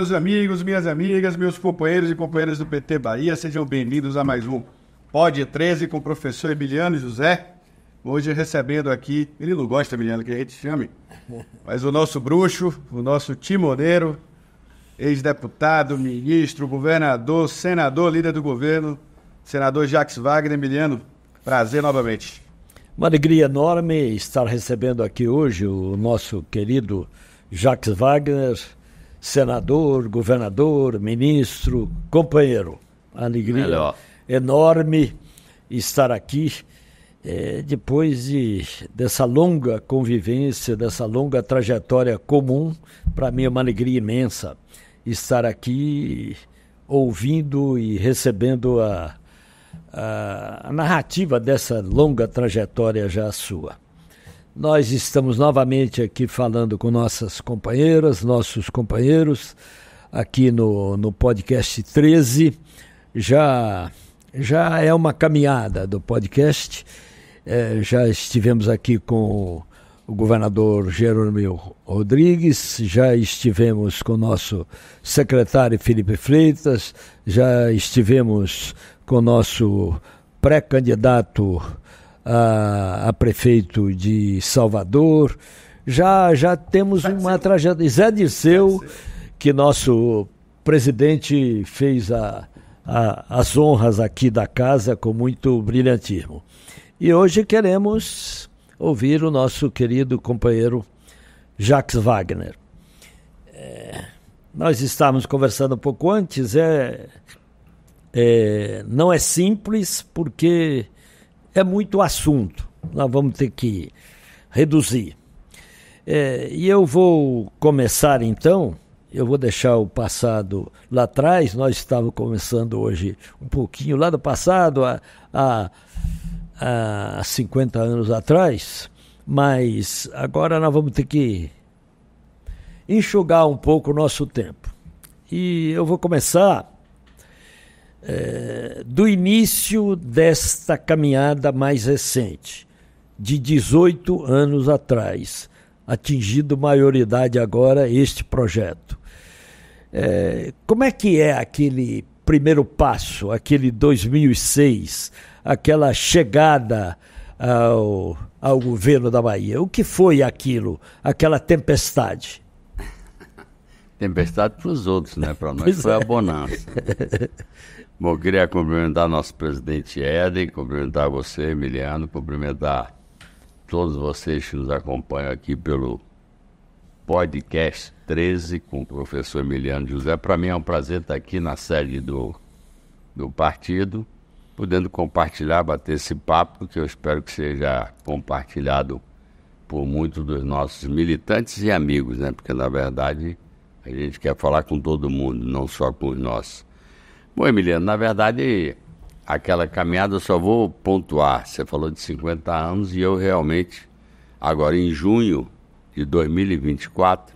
meus amigos, minhas amigas, meus companheiros e companheiras do PT Bahia, sejam bem-vindos a mais um Pod 13 com o professor Emiliano José. Hoje recebendo aqui, ele não gosta, Emiliano, que a gente chame, mas o nosso bruxo, o nosso timoneiro, ex-deputado, ministro, governador, senador, líder do governo, senador Jacques Wagner. Emiliano, prazer novamente. Uma alegria enorme estar recebendo aqui hoje o nosso querido Jacques Wagner, senador, governador, ministro, companheiro. Alegria enorme estar aqui depois dessa longa convivência, dessa longa trajetória comum. Para mim é uma alegria imensa estar aqui ouvindo e recebendo a narrativa dessa longa trajetória já sua. Nós estamos novamente aqui falando com nossas companheiras, nossos companheiros, aqui no podcast 13. Já é uma caminhada do podcast. Já estivemos aqui com o governador Jerônimo Rodrigues, já estivemos com o nosso secretário Felipe Freitas, já estivemos com o nosso pré-candidato a prefeito de Salvador, já temos uma trajetória. Zé Dirceu, que nosso presidente fez as honras aqui da casa com muito brilhantismo. E hoje queremos ouvir o nosso querido companheiro Jacques Wagner. Nós estávamos conversando um pouco antes, não é simples porque é muito assunto, nós vamos ter que reduzir. E eu vou começar então, eu vou deixar o passado lá atrás. Nós estávamos começando hoje um pouquinho lá do passado, há 50 anos atrás, mas agora nós vamos ter que enxugar um pouco o nosso tempo. E eu vou começar do início desta caminhada mais recente, de 18 anos atrás, atingindo maioridade agora este projeto. Como é que é aquele primeiro passo, aquele 2006, aquela chegada ao governo da Bahia? O que foi aquilo, aquela tempestade? Tempestade para os outros, né? Para nós foi a bonança. Bom, queria cumprimentar nosso presidente Éden, cumprimentar você, Emiliano, cumprimentar todos vocês que nos acompanham aqui pelo podcast 13 com o professor Emiliano José. Para mim é um prazer estar aqui na sede do partido, podendo compartilhar, bater esse papo, que eu espero que seja compartilhado por muitos dos nossos militantes e amigos, né? Porque, na verdade, a gente quer falar com todo mundo, não só com os nossos. Bom, Emiliano, na verdade, aquela caminhada eu só vou pontuar. Você falou de 50 anos e eu realmente, agora em junho de 2024,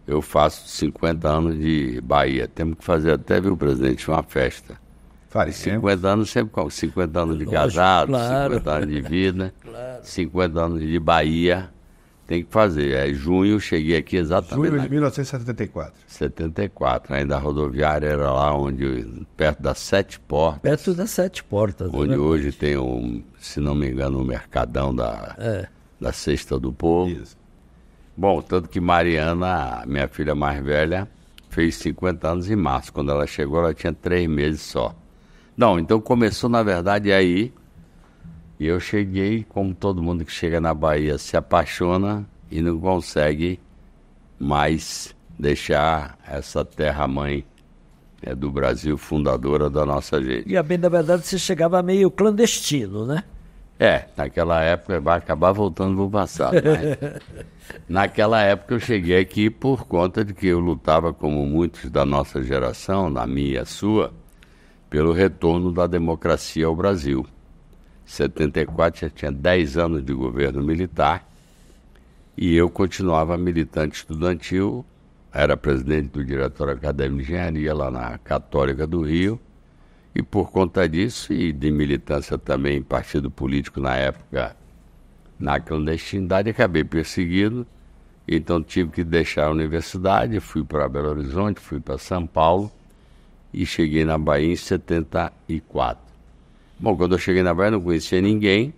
eu faço 50 anos de Bahia. Temos que fazer até, viu, presidente, uma festa. 50 anos sempre com 50 anos de casado, claro. 50 anos de vida, claro. 50 anos de Bahia. Tem que fazer. Junho eu cheguei aqui exatamente. Junho de 1974. 74. Ainda a rodoviária era lá perto das Sete Portas. Perto das Sete Portas. Onde hoje tem, se não me engano, o Mercadão da Sexta do Povo. Isso. Bom, tanto que Mariana, minha filha mais velha, fez 50 anos em março. Quando ela chegou, ela tinha 3 meses só. Não, então começou, na verdade, aí. E eu cheguei, como todo mundo que chega na Bahia se apaixona e não consegue mais deixar essa terra-mãe do Brasil, fundadora da nossa gente. E, bem, na verdade, você chegava meio clandestino, né? Naquela época, vai acabar voltando para o passado. Né? Naquela época eu cheguei aqui por conta de que eu lutava, como muitos da nossa geração, na minha e a sua, pelo retorno da democracia ao Brasil. 74 já tinha 10 anos de governo militar e eu continuava militante estudantil, era presidente do Diretório Acadêmico de Engenharia lá na Católica do Rio, e por conta disso e de militância também em partido político na época, na clandestinidade, acabei perseguido Então tive que deixar a universidade, fui para Belo Horizonte, fui para São Paulo e cheguei na Bahia em 74. Bom, quando eu cheguei na Bahia não conhecia ninguém,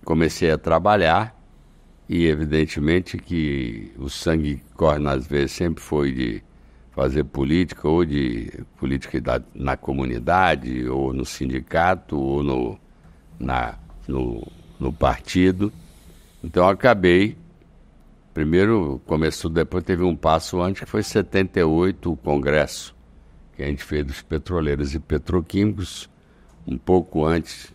comecei a trabalhar e evidentemente que o sangue que corre nas veias sempre foi de fazer política, ou de política na comunidade, ou no sindicato, ou no partido. Então acabei, primeiro começou, depois teve um passo antes, que foi 78, o congresso, que a gente fez dos petroleiros e petroquímicos, um pouco antes,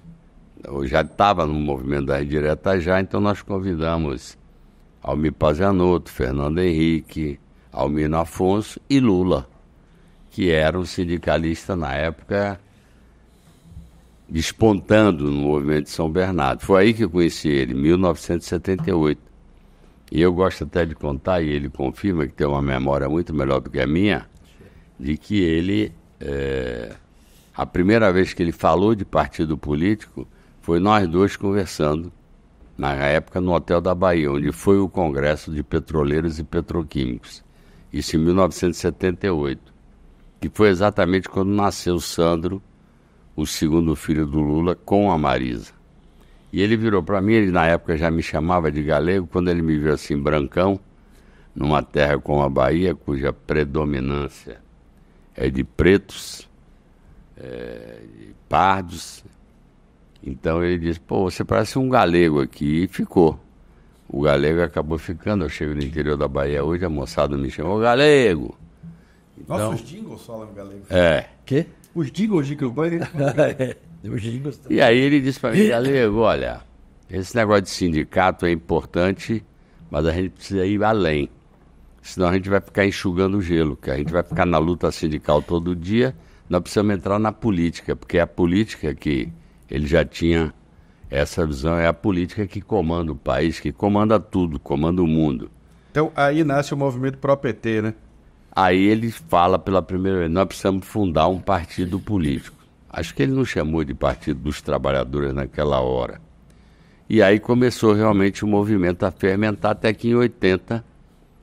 eu já estava no movimento das diretas já, então nós convidamos Almir Pazianotto, Fernando Henrique, Almino Afonso e Lula, que era um sindicalista na época despontando no movimento de São Bernardo. Foi aí que eu conheci ele, em 1978. E eu gosto até de contar, e ele confirma que tem uma memória muito melhor do que a minha, de que ele, a primeira vez que ele falou de partido político, foi nós dois conversando, na época no Hotel da Bahia, onde foi o Congresso de Petroleiros e Petroquímicos. Isso em 1978, que foi exatamente quando nasceu o Sandro, o segundo filho do Lula, com a Marisa. E ele virou para mim, ele na época já me chamava de galego, quando ele me viu assim brancão, numa terra como a Bahia, cuja predominância é de pretos, de pardos. Então ele disse, pô, você parece um galego aqui, e ficou. O galego acabou ficando, eu chego no interior da Bahia hoje, a moçada me chamou galego. Então, nossa, os jingles falam galego. Quê? Os jingles de campanha. Os jingles e aí ele disse para mim, galego, olha, esse negócio de sindicato é importante, mas a gente precisa ir além. Senão a gente vai ficar enxugando o gelo, que a gente vai ficar na luta sindical todo dia, nós precisamos entrar na política, porque é a política que ele já tinha essa visão, é a política que comanda o país, que comanda tudo, comanda o mundo. Então aí nasce o movimento pró-PT, né? Aí ele fala pela primeira vez, nós precisamos fundar um partido político. Acho que ele não chamou de Partido dos Trabalhadores naquela hora. E aí começou realmente o movimento a fermentar, até que em 80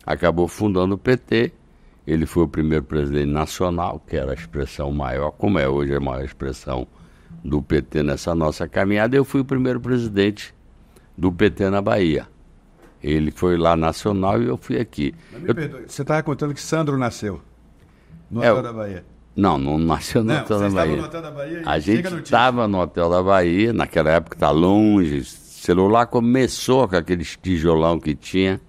acabou fundando o PT. Ele foi o primeiro presidente nacional, que era a expressão maior, como é hoje a maior expressão do PT nessa nossa caminhada. Eu fui o primeiro presidente do PT na Bahia. Ele foi lá nacional e eu fui aqui. Perdoe, você estava contando que Sandro nasceu no Hotel da Bahia. Não nasceu no Hotel da Bahia. No Hotel da Bahia. A gente estava no Hotel da Bahia, naquela época está longe. O celular começou com aquele tijolão que tinha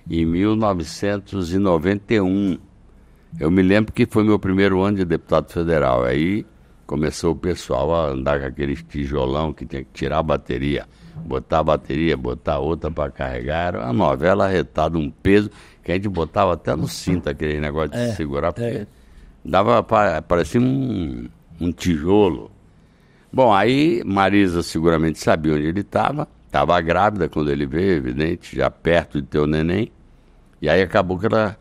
em 1991. Eu me lembro que foi meu primeiro ano de deputado federal. Aí começou o pessoal a andar com aquele tijolão que tinha que tirar a bateria, botar outra para carregar. Era uma novela arretada, um peso que a gente botava até no cinto, aquele negócio de segurar, porque parecia um tijolo. Bom, aí Marisa seguramente sabia onde ele estava grávida quando ele veio, evidente, já perto de ter o neném, e aí acabou que ela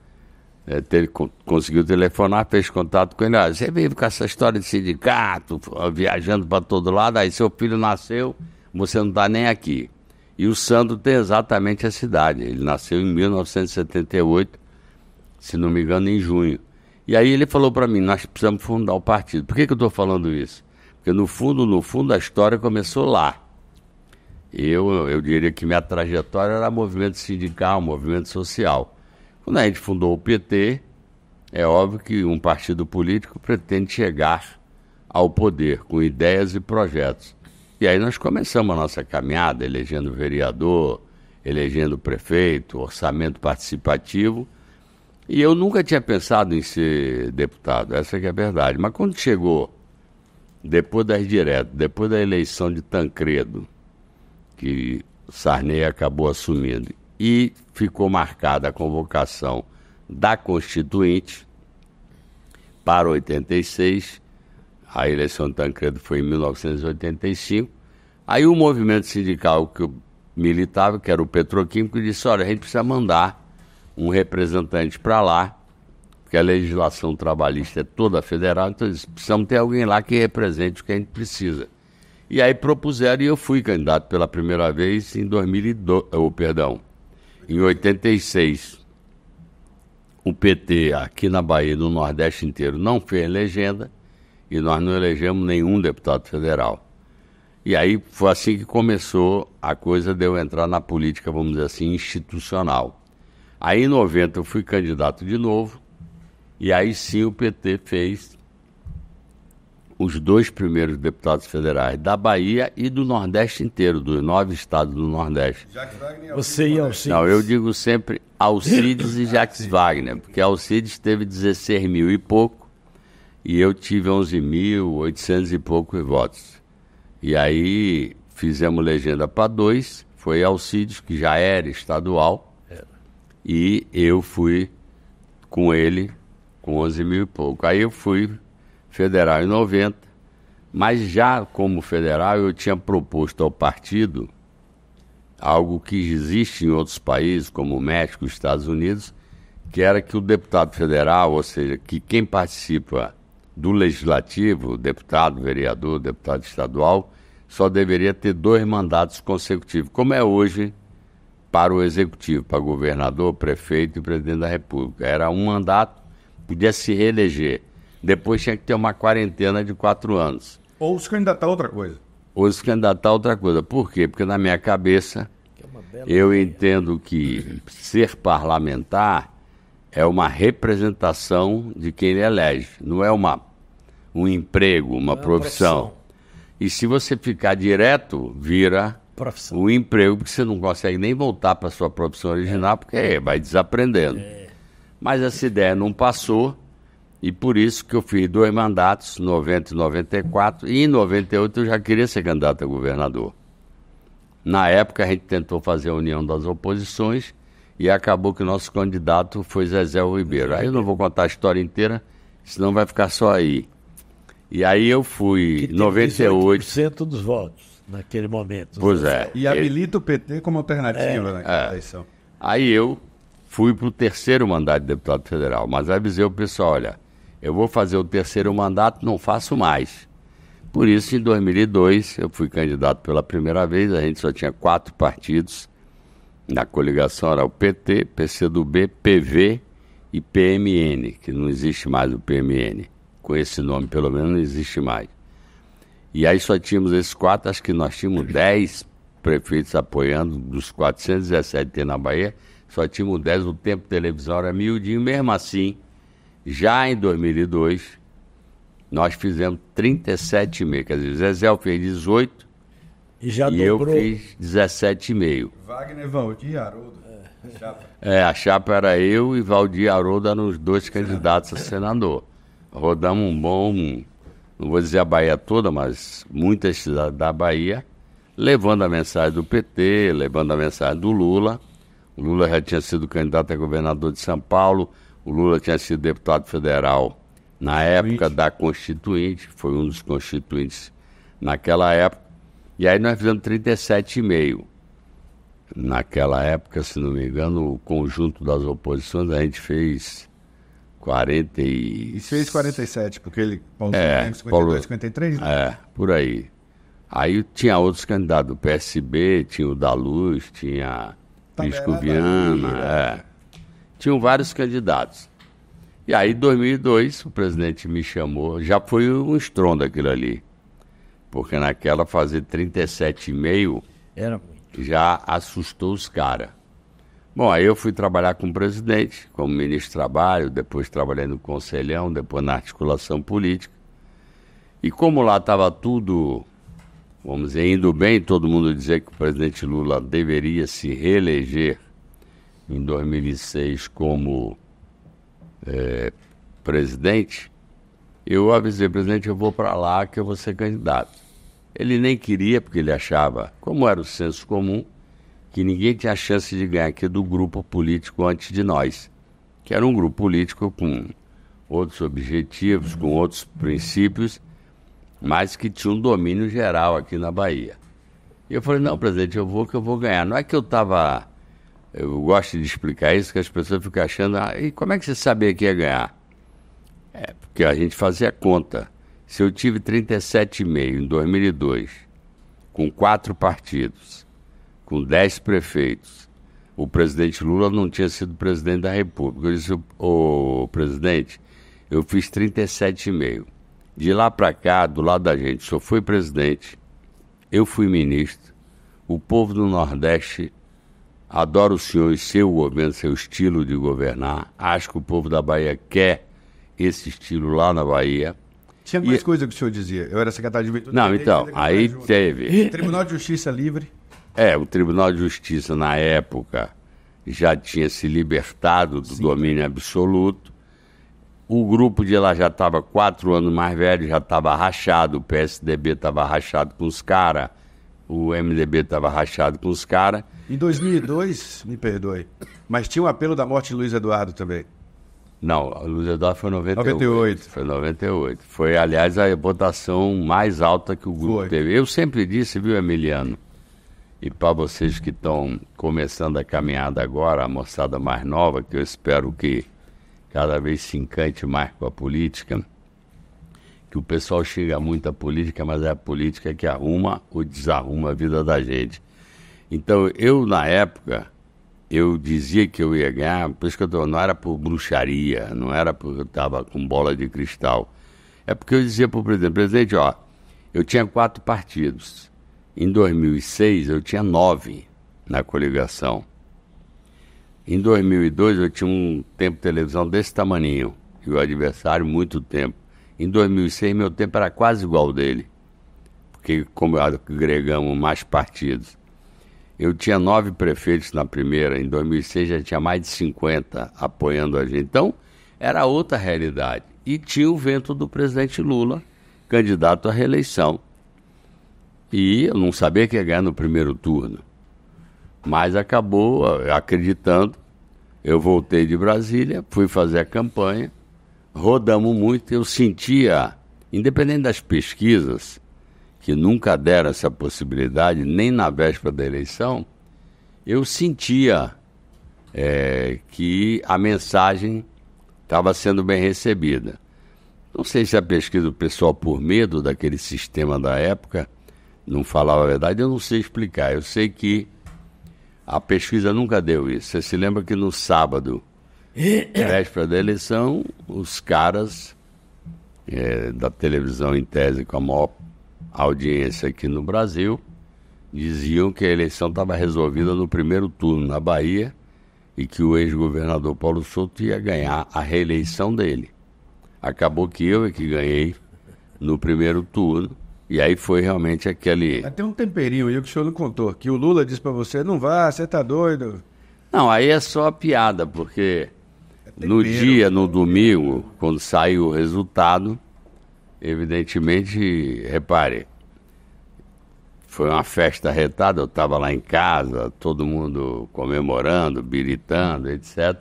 conseguiu telefonar, fez contato com ele. Você vive com essa história de sindicato, viajando para todo lado, aí seu filho nasceu, você não está nem aqui. E o Sandro tem exatamente a cidade. Ele nasceu em 1978, se não me engano, em junho. E aí ele falou para mim, nós precisamos fundar o partido. Por que eu estou falando isso? Porque no fundo, a história começou lá. Eu diria que minha trajetória era movimento sindical, movimento social. Quando a gente fundou o PT, é óbvio que um partido político pretende chegar ao poder com ideias e projetos. E aí nós começamos a nossa caminhada, elegendo vereador, elegendo prefeito, orçamento participativo. E eu nunca tinha pensado em ser deputado, essa que é a verdade. Mas quando chegou, depois das diretas, depois da eleição de Tancredo, que Sarney acabou assumindo, e ficou marcada a convocação da Constituinte para 86, a eleição de Tancredo foi em 1985, aí o movimento sindical que eu militava, que era o Petroquímico, disse, olha, a gente precisa mandar um representante para lá, porque a legislação trabalhista é toda federal, então precisamos ter alguém lá que represente o que a gente precisa. E aí propuseram e eu fui candidato pela primeira vez em em 86, o PT aqui na Bahia, no Nordeste inteiro, não fez legenda e nós não elegemos nenhum deputado federal. E aí foi assim que começou a coisa de eu entrar na política, vamos dizer assim, institucional. Aí em 90 eu fui candidato de novo e aí sim o PT fez os 2 primeiros deputados federais da Bahia e do Nordeste inteiro, dos 9 estados do Nordeste. Você e Alcides? Não, eu digo sempre Alcides e Jacques Wagner, porque Alcides teve 16 mil e pouco e eu tive 11.800 e poucos votos. E aí fizemos legenda para 2, foi Alcides, que já era estadual, e eu fui com ele com 11 mil e pouco. Aí eu fui federal em 90, mas já como federal eu tinha proposto ao partido algo que existe em outros países, como o México e os Estados Unidos, que era que o deputado federal, ou seja, que quem participa do legislativo, deputado, vereador, deputado estadual, só deveria ter 2 mandatos consecutivos, como é hoje para o executivo, para governador, prefeito e presidente da República. Era um mandato, podia se reeleger. Depois tinha que ter uma quarentena de 4 anos. Ou se candidatar a outra coisa. Ou se candidatar a outra coisa. Por quê? Porque na minha cabeça, eu entendo que ser parlamentar é uma representação de quem ele elege. Não é um emprego, uma profissão. E se você ficar direto, vira um emprego, porque você não consegue nem voltar para a sua profissão original, porque vai desaprendendo. Mas essa ideia não passou. E por isso que eu fiz 2 mandatos, 90 e 94, e em 98 eu já queria ser candidato a governador. Na época a gente tentou fazer a união das oposições e acabou que o nosso candidato foi Zezé Ribeiro. Aí eu não vou contar a história inteira, senão vai ficar só aí. E aí eu fui em 98... 18% dos votos naquele momento. Pois é. E habilita o PT como alternativa naquela eleição. Aí eu fui para o 3º mandato de deputado federal, mas avisei o pessoal, olha, eu vou fazer o 3º mandato, não faço mais. Por isso, em 2002, eu fui candidato pela primeira vez, a gente só tinha 4 partidos, na coligação era o PT, PCdoB, PV e PMN, que não existe mais o PMN, com esse nome pelo menos não existe mais. E aí só tínhamos esses 4, acho que nós tínhamos 10 prefeitos apoiando, dos 417 que tem na Bahia, só tínhamos 10, o tempo de televisão era miudinho, mesmo assim, já em 2002, nós fizemos 37,5, quer dizer, Zezé fez 18 e já eu dobrou. fiz 17,5. Wagner, Valdir, Haroldo. A chapa era eu e Valdir Haroldo eram os 2 candidatos a senador. Rodamos um bom, não vou dizer a Bahia toda, mas muitas cidades da Bahia, levando a mensagem do PT, levando a mensagem do Lula. O Lula já tinha sido candidato a governador de São Paulo, o Lula tinha sido deputado federal na época da Constituinte, foi um dos constituintes naquela época, e aí nós fizemos 37,5. Naquela época, se não me engano, o conjunto das oposições, a gente fez 40 e... E fez 47, porque ele... Paulo 52, 53, né? Por aí. Aí tinha outros candidatos, o PSB, tinha o da Luz, tinha Pisco Viana, tinham vários candidatos. E aí, em 2002, o presidente me chamou, já foi um estrondo aquilo ali, porque naquela fazer 37,5 era muito. Já assustou os caras. Bom, aí eu fui trabalhar com o presidente, como ministro do Trabalho, depois trabalhei no Conselhão, depois na articulação política. E como lá estava tudo, vamos dizer, indo bem, todo mundo dizia que o presidente Lula deveria se reeleger em 2006 como presidente, eu avisei, presidente, eu vou para lá que eu vou ser candidato. Ele nem queria, porque ele achava, como era o senso comum, que ninguém tinha chance de ganhar aqui do grupo político antes de nós, que era um grupo político com outros objetivos, com outros princípios, mas que tinha um domínio geral aqui na Bahia. E eu falei, não, presidente, eu vou que eu vou ganhar. Não é que eu estava... Eu gosto de explicar isso, que as pessoas ficam achando, e como é que você sabia que ia ganhar? Porque a gente fazia conta. Se eu tive 37,5 em 2002, com 4 partidos, com 10 prefeitos, o presidente Lula não tinha sido presidente da República. Eu disse, ô presidente, eu fiz 37,5. De lá para cá, do lado da gente, o senhor foi presidente, eu fui ministro, o povo do Nordeste adora o senhor e seu governo, seu estilo de governar. Acho que o povo da Bahia quer esse estilo lá na Bahia. Tinha mais coisa que o senhor dizia. Eu era secretário de Juventude. Não, então, aí teve... Tribunal de Justiça livre. O Tribunal de Justiça, na época, já tinha se libertado do domínio absoluto. O grupo de lá já estava 4 anos mais velho, já estava rachado, o PSDB estava rachado com os caras, o MDB estava rachado com os caras. Em 2002, me perdoe, mas tinha um apelo da morte de Luiz Eduardo também. Não, o Luiz Eduardo foi em 98. Foi em 98. Foi, aliás, a votação mais alta que o grupo teve. Eu sempre disse, viu, Emiliano? E para vocês que estão começando a caminhada agora, a moçada mais nova, que eu espero que cada vez se encante mais com a política, que o pessoal chega muito à política, mas é a política que arruma ou desarruma a vida da gente. Então, eu, na época, eu dizia que eu ia ganhar, por isso que não era por bruxaria, não era porque eu estava com bola de cristal. É porque eu dizia para o presidente, ó, eu tinha 4 partidos. Em 2006, eu tinha 9 na coligação. Em 2002, eu tinha um tempo de televisão desse tamaninho, e o adversário muito tempo. Em 2006, meu tempo era quase igual ao dele, porque como agregamos mais partidos. Eu tinha 9 prefeitos na primeira, em 2006 já tinha mais de 50 apoiando a gente. Então, era outra realidade. E tinha o vento do presidente Lula, candidato à reeleição. E eu não sabia que ia ganhar no primeiro turno. Mas acabou acreditando. Eu voltei de Brasília, fui fazer a campanha, rodamos muito. Eu sentia, independente das pesquisas, que nunca deram essa possibilidade, nem na véspera da eleição, eu sentia que a mensagem estava sendo bem recebida. Não sei se a pesquisa do pessoal, por medo daquele sistema da época, não falava a verdade, eu não sei explicar. Eu sei que a pesquisa nunca deu isso. Você se lembra que no sábado, véspera da eleição, os caras da televisão em tese com a maior audiência aqui no Brasil diziam que a eleição estava resolvida no primeiro turno na Bahia e que o ex-governador Paulo Souto ia ganhar a reeleição dele. Acabou que eu é que ganhei no primeiro turno. E aí foi realmente aquele... Tem um temperinho aí que o senhor não contou, que o Lula disse pra você, não vá, você tá doido. Não, aí é só piada, porque no dia, no domingo, quando saiu o resultado, evidentemente, repare, foi uma festa retada, eu estava lá em casa, todo mundo comemorando, biritando, etc.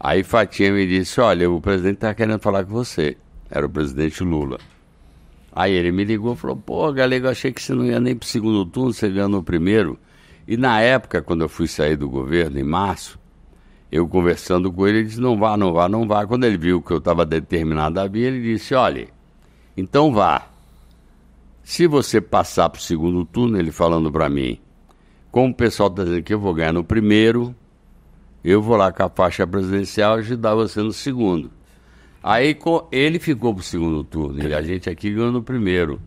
Aí Fatinha me disse, olha, o presidente está querendo falar com você. Era o presidente Lula. Aí ele me ligou e falou, pô, Galego, eu achei que você não ia nem pro segundo turno, você ganhou no primeiro. E na época, quando eu fui sair do governo, em março, eu conversando com ele, ele disse, não vá, não vá, não vá. Quando ele viu que eu estava determinado a vir, ele disse, olha, então vá. Se você passar pro segundo turno, ele falando para mim, como o pessoal está dizendo que eu vou ganhar no primeiro, eu vou lá com a faixa presidencial ajudar você no segundo. Aí ele ficou pro segundo turno e a gente aqui ganhou no primeiro.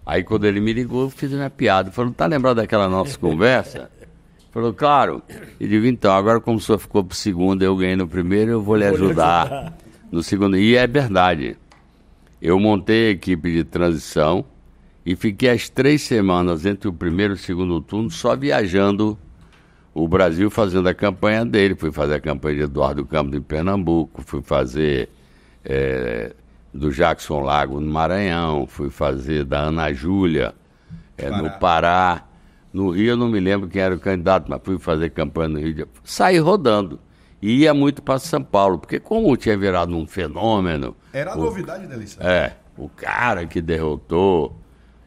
Aí quando ele me ligou, eu fiz a minha piada. Falou, tá lembrado daquela nossa conversa? Falou, claro. E digo, então, agora como o senhor ficou pro segundo, eu ganhei no primeiro, eu vou lhe ajudar no segundo. E é verdade. Eu montei a equipe de transição e fiquei as 3 semanas entre o primeiro e o segundo turno só viajando o Brasil, fazendo a campanha dele. Fui fazer a campanha de Eduardo Campos em Pernambuco, fui fazer... do Jackson Lago no Maranhão, fui fazer da Ana Júlia no Pará. No Rio eu não me lembro quem era o candidato, mas fui fazer campanha no Rio. Saí rodando. E ia muito para São Paulo, porque como tinha virado um fenômeno... Era a novidade da eleição. O cara que derrotou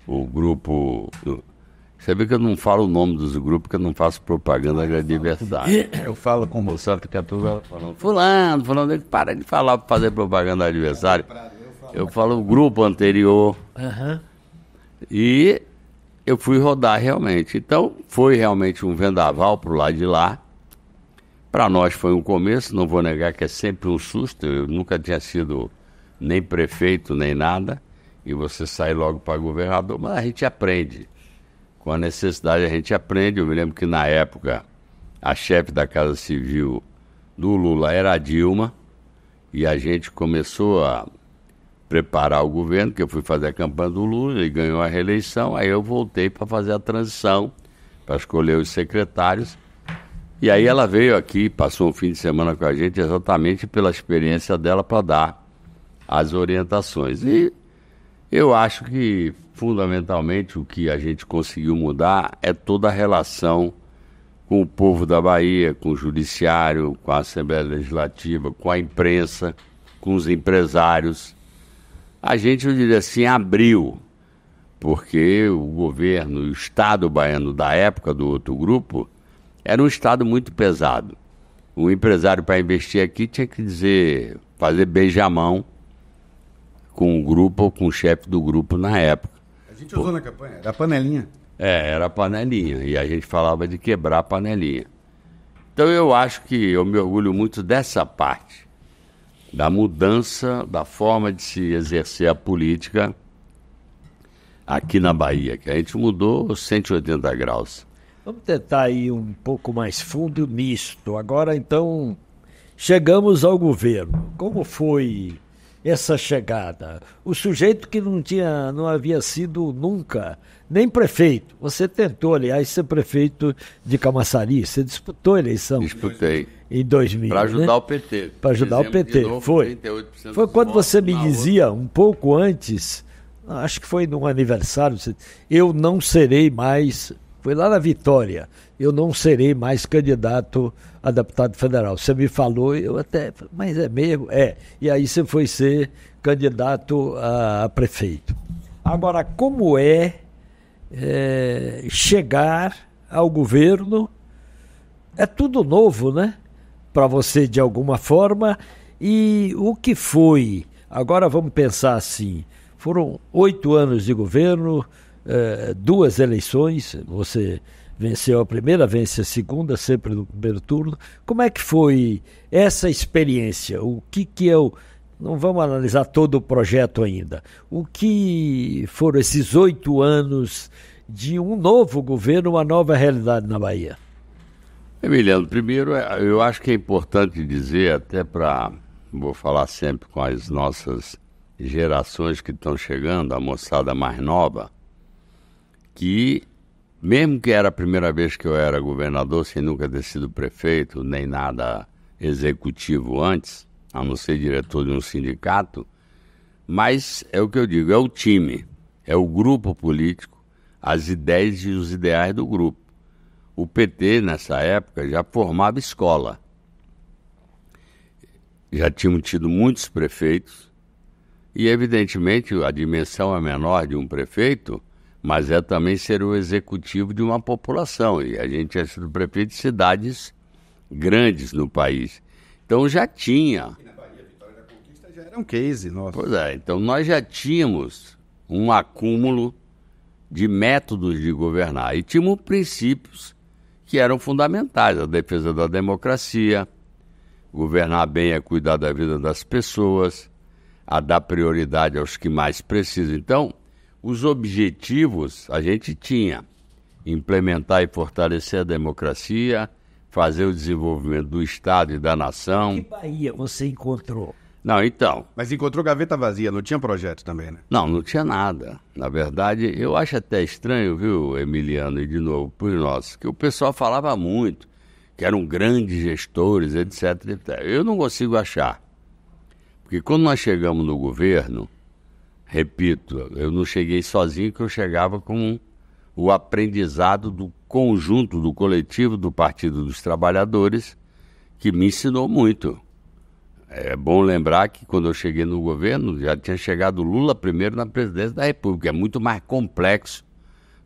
o grupo... Você vê que eu não falo o nome dos grupos, porque eu não faço propaganda de adversário. Eu falo com você. Só fica tudo falando, fulano, para de falar para fazer propaganda de adversário. Eu falo o grupo anterior. Uhum. E eu fui rodar realmente. Então, foi realmente um vendaval pro lado de lá. Para nós foi um começo, não vou negar que é sempre um susto. Eu nunca tinha sido nem prefeito, nem nada, e você sai logo para governador, mas a gente aprende. Com a necessidade a gente aprende. Eu me lembro que na época a chefe da Casa Civil do Lula era a Dilma, e a gente começou a preparar o governo, que eu fui fazer a campanha do Lula, ele ganhou a reeleição, aí eu voltei para fazer a transição, para escolher os secretários. E aí ela veio aqui, passou um fim de semana com a gente exatamente pela experiência dela para dar as orientações. E eu acho que, fundamentalmente, o que a gente conseguiu mudar é toda a relação com o povo da Bahia, com o judiciário, com a Assembleia Legislativa, com a imprensa, com os empresários. A gente, eu diria assim, abriu, porque o governo, o Estado baiano da época do outro grupo, era um Estado muito pesado. O empresário, para investir aqui, tinha que fazer beijamão com o grupo ou com o chefe do grupo na época. A gente usou na campanha, era a panelinha. Era a panelinha, e a gente falava de quebrar a panelinha. Então eu acho que eu me orgulho muito dessa parte, da mudança da forma de se exercer a política aqui na Bahia, que a gente mudou 180 graus. Vamos tentar ir um pouco mais fundo nisto. Agora, então, chegamos ao governo. Como foi essa chegada? O sujeito que não havia sido nunca nem prefeito. Você tentou, aliás, ser prefeito de Camaçari. Você disputou a eleição? Disputei. Em 2000, para ajudar, né? O PT. Para ajudar o PT. Novo, foi quando você me dizia, um pouco antes, acho que foi num aniversário, eu não serei mais... Foi lá na Vitória, eu não serei mais candidato a deputado federal. Você me falou, eu até, mas é mesmo? É. E aí você foi ser candidato a prefeito. Agora, como chegar ao governo? É tudo novo, né? Para você, de alguma forma. E o que foi? Agora vamos pensar assim, foram 8 anos de governo, 2 eleições, você venceu a primeira, vence a segunda, sempre no primeiro turno. Como é que foi essa experiência? O que não vamos analisar todo o projeto ainda. O que foram esses 8 anos de um novo governo, uma nova realidade na Bahia? Emiliano, primeiro eu acho que é importante dizer, vou falar sempre com as nossas gerações que estão chegando, a moçada mais nova, que mesmo que era a primeira vez que eu era governador, sem nunca ter sido prefeito, nem nada executivo antes, a não ser diretor de um sindicato, mas é o que eu digo, é o time, é o grupo político, as ideias e os ideais do grupo. O PT, nessa época, já formava escola. Já tínhamos tido muitos prefeitos, e evidentemente a dimensão é menor de um prefeito, mas é também ser o executivo de uma população. E a gente é sido prefeito de cidades grandes no país. Então já tinha... Aqui na Bahia, a Vitória da Conquista já era um case nosso. Pois é, então nós já tínhamos um acúmulo de métodos de governar. E tínhamos princípios que eram fundamentais. A defesa da democracia, governar bem é cuidar da vida das pessoas, a dar prioridade aos que mais precisam. Então, os objetivos a gente tinha: implementar e fortalecer a democracia, fazer o desenvolvimento do Estado e da nação. Que Bahia você encontrou? Não, então... Mas encontrou gaveta vazia, não tinha projeto também, né? Não tinha nada. Na verdade, eu acho até estranho, viu, Emiliano, e de novo, por nós, que o pessoal falava muito, que eram grandes gestores, etc, etc. Eu não consigo achar. Porque quando nós chegamos no governo, repito, eu não cheguei sozinho, que eu chegava com o aprendizado do conjunto, do coletivo do Partido dos Trabalhadores, que me ensinou muito. É bom lembrar que quando eu cheguei no governo, já tinha chegado Lula primeiro na presidência da República. É muito mais complexo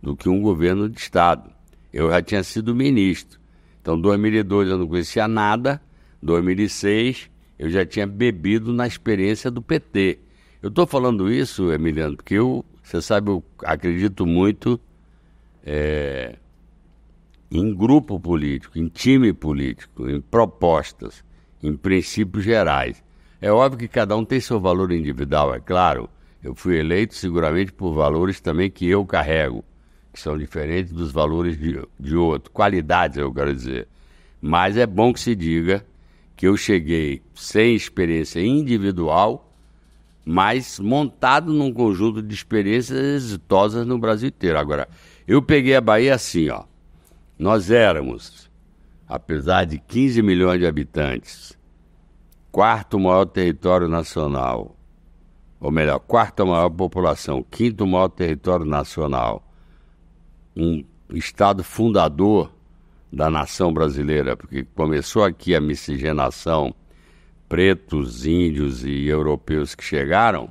do que um governo de Estado. Eu já tinha sido ministro. Então, 2002 eu não conhecia nada, 2006 eu já tinha bebido na experiência do PT. Eu estou falando isso, Emiliano, porque você sabe, eu acredito muito em grupo político, em time político, em propostas, em princípios gerais. É óbvio que cada um tem seu valor individual, é claro. Eu fui eleito seguramente por valores também que eu carrego, que são diferentes dos valores de outro, qualidades eu quero dizer. Mas é bom que se diga que eu cheguei sem experiência individual, mas montado num conjunto de experiências exitosas no Brasil inteiro. Agora, eu peguei a Bahia assim, ó. Nós éramos, apesar de 15 milhões de habitantes, quarto maior território nacional, ou melhor, quarta maior população, quinto maior território nacional, um estado fundador da nação brasileira, porque começou aqui a miscigenação, pretos, índios e europeus que chegaram,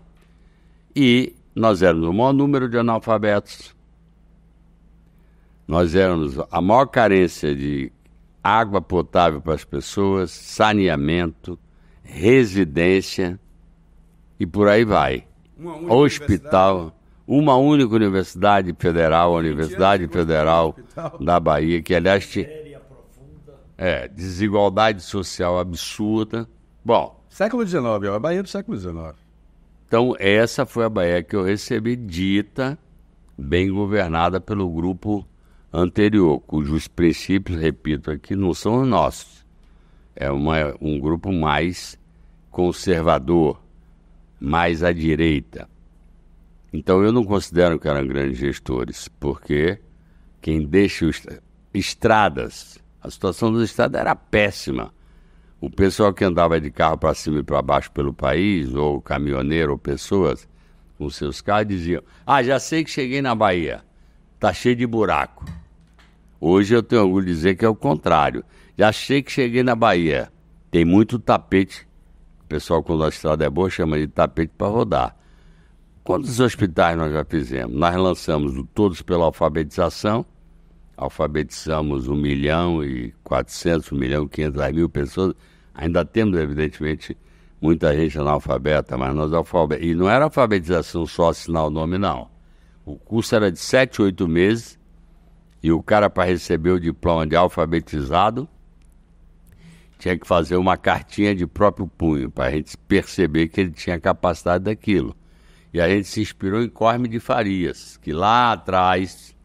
e nós éramos o maior número de analfabetos. Nós éramos a maior carência de água potável para as pessoas, saneamento, residência e por aí vai. Hospital, uma única universidade federal, a Universidade Federal da Bahia, que aliás tinha desigualdade social absurda. Bom, século XIX, é a Bahia do século XIX. Então essa foi a Bahia que eu recebi, dita, bem governada pelo grupo anterior, cujos princípios, repito aqui, não são os nossos. É um grupo mais conservador, mais à direita. Então eu não considero que eram grandes gestores, porque quem deixa estradas, a situação das estradas era péssima. O pessoal que andava de carro para cima e para baixo pelo país, ou caminhoneiro, ou pessoas com seus carros, diziam: já sei que cheguei na Bahia, tá cheio de buraco. Hoje eu tenho orgulho de dizer que é o contrário. Já sei que cheguei na Bahia, tem muito tapete. O pessoal, quando a estrada é boa, chama de tapete para rodar. Quantos hospitais nós já fizemos? Nós lançamos o Todos pela Alfabetização, alfabetizamos 1.400.000, 1.500.000 pessoas. Ainda temos, evidentemente, muita gente analfabeta, mas nós alfabetizamos. E não era alfabetização só assinar o nome, não. O curso era de 7, 8 meses, e o cara, para receber o diploma de alfabetizado, tinha que fazer uma cartinha de próprio punho, para a gente perceber que ele tinha capacidade daquilo. E a gente se inspirou em Cosme de Farias, que lá atrás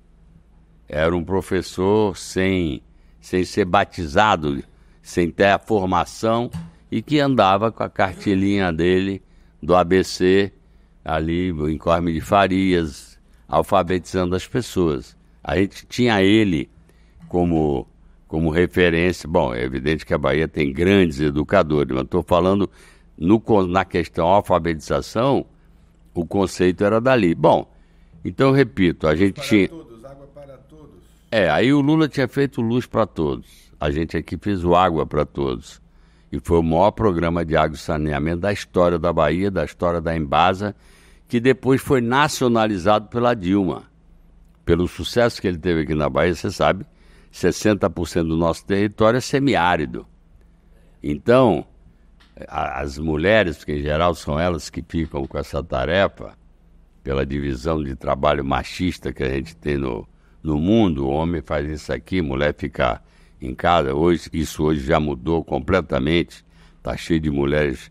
era um professor sem ser batizado, sem ter a formação, e que andava com a cartilinha dele do ABC, ali em Cosme de Farias, alfabetizando as pessoas. A gente tinha ele como referência. Bom, é evidente que a Bahia tem grandes educadores, mas estou falando na questão alfabetização, o conceito era dali. Bom, então eu repito, a gente tinha... Água para todos. Aí o Lula tinha feito Luz para Todos. A gente aqui fez o Água para Todos. E foi o maior programa de água e saneamento da história da Bahia, da história da Embasa, que depois foi nacionalizado pela Dilma. Pelo sucesso que ele teve aqui na Bahia, você sabe, 60% do nosso território é semiárido. Então, as mulheres, porque em geral são elas que ficam com essa tarefa, pela divisão de trabalho machista que a gente tem no mundo, o homem faz isso aqui, mulher fica em casa. Isso hoje já mudou completamente, está cheio de mulheres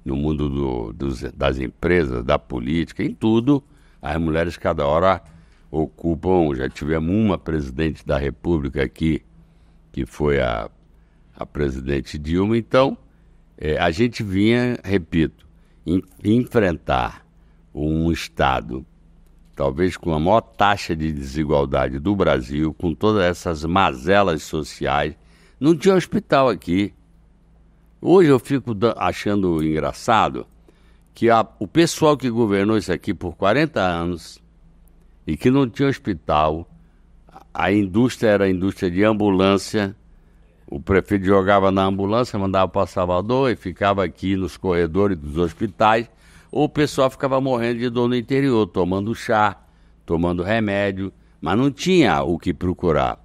no mundo das empresas, da política, em tudo. As mulheres cada hora ocupam. Já tivemos uma presidente da República aqui, que foi a presidente Dilma. Então, a gente vinha, repito, enfrentar um Estado, talvez com a maior taxa de desigualdade do Brasil, com todas essas mazelas sociais. Não tinha hospital aqui. Hoje eu fico achando engraçado que o pessoal que governou isso aqui por 40 anos e que não tinha hospital, a indústria era a indústria de ambulância. O prefeito jogava na ambulância, mandava para Salvador e ficava aqui nos corredores dos hospitais, ou o pessoal ficava morrendo de dor no interior, tomando chá, tomando remédio, mas não tinha o que procurar.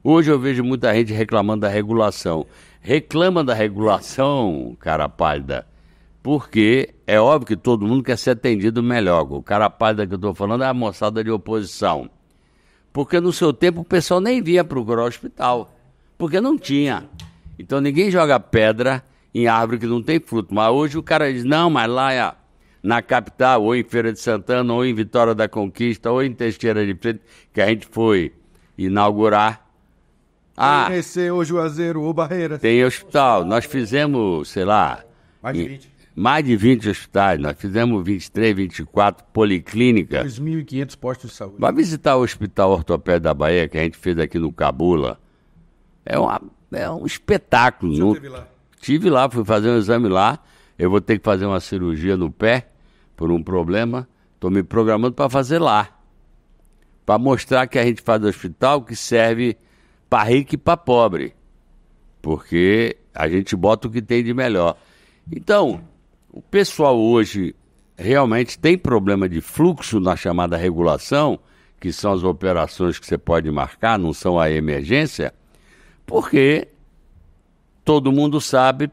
Hoje eu vejo muita gente reclamando da regulação. Reclama da regulação, cara pálida, porque é óbvio que todo mundo quer ser atendido melhor. O cara pálida que eu estou falando é a moçada de oposição. Porque no seu tempo o pessoal nem vinha procurar o hospital, porque não tinha. Então ninguém joga pedra em árvore que não tem fruto. Mas hoje o cara diz, não, mas lá na capital, ou em Feira de Santana, ou em Vitória da Conquista, ou em Teixeira de Freitas, que a gente foi inaugurar. Conhecer o Juazeiro ou Barreiras. Tem hospital. Nós fizemos, sei lá... Mais de 20 hospitais. Nós fizemos 23, 24 policlínicas. 2.500 postos de saúde. Vai visitar o Hospital Ortopédico da Bahia, que a gente fez aqui no Cabula. É um espetáculo. Eu esteve lá. Estive lá, fui fazer um exame lá. Eu vou ter que fazer uma cirurgia no pé, por um problema. Estou me programando para fazer lá. Para mostrar que a gente faz hospital que serve para rico e para pobre. Porque a gente bota o que tem de melhor. Então, o pessoal hoje realmente tem problema de fluxo na chamada regulação, que são as operações que você pode marcar, não são a emergência, porque todo mundo sabe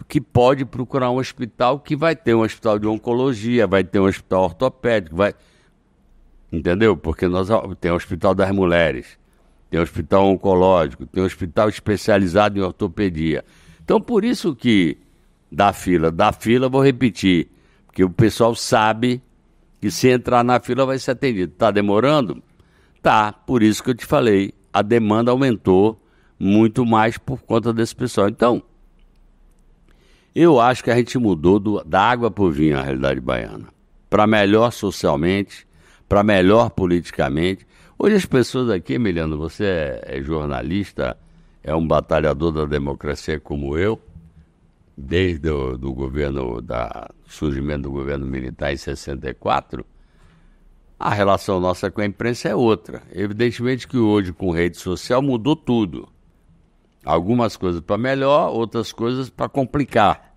que pode procurar um hospital que vai ter um hospital de oncologia, vai ter um hospital ortopédico, entendeu? Porque tem o Hospital das Mulheres, tem o Hospital Oncológico, tem o Hospital especializado em ortopedia. Então, por isso que da fila, vou repetir, porque o pessoal sabe que se entrar na fila vai ser atendido. Está demorando? Tá, por isso que eu te falei, a demanda aumentou muito mais por conta desse pessoal. Então, eu acho que a gente mudou da água para o vinho a realidade baiana. Para melhor socialmente, para melhor politicamente. Hoje as pessoas aqui, Emiliano, você é jornalista, é um batalhador da democracia como eu, desde do governo, surgimento do governo militar em 64, a relação nossa com a imprensa é outra. Evidentemente que hoje, com rede social, mudou tudo. Algumas coisas para melhor, outras coisas para complicar.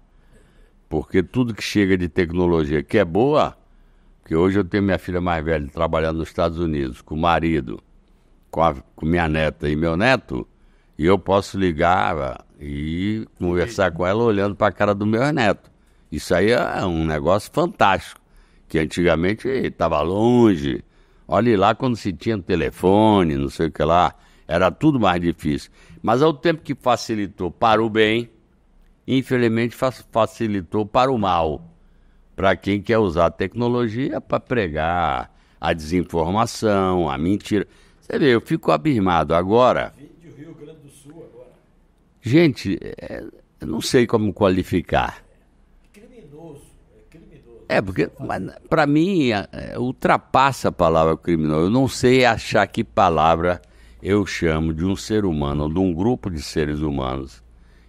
Porque tudo que chega de tecnologia que é boa, porque hoje eu tenho minha filha mais velha trabalhando nos Estados Unidos, com o marido, com minha neta e meu neto, e eu posso ligar e conversar com ela olhando para a cara do meu neto. Isso aí é um negócio fantástico, que antigamente estava longe. Olhe lá quando se tinha telefone, não sei o que lá, era tudo mais difícil. Mas ao tempo que facilitou para o bem, infelizmente facilitou para o mal. Para quem quer usar a tecnologia para pregar a desinformação, a mentira. Você vê, eu fico abismado agora. Rio Grande do Sul agora. Gente, eu não sei como qualificar. Criminoso. Porque para mim ultrapassa a palavra criminoso. Eu não sei achar que palavra eu chamo de um ser humano, ou de um grupo de seres humanos,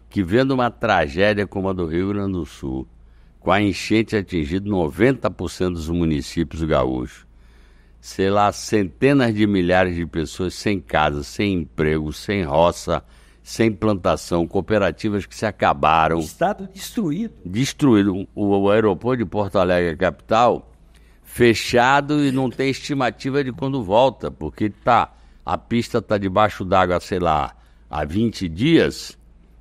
que vendo uma tragédia como a do Rio Grande do Sul, com a enchente atingindo 90% dos municípios gaúchos, sei lá, centenas de milhares de pessoas sem casa, sem emprego, sem roça, sem plantação, cooperativas que se acabaram. Estado destruído. Destruído. O aeroporto de Porto Alegre, capital, fechado e não tem estimativa de quando volta, porque a pista está debaixo d'água, sei lá, há 20 dias.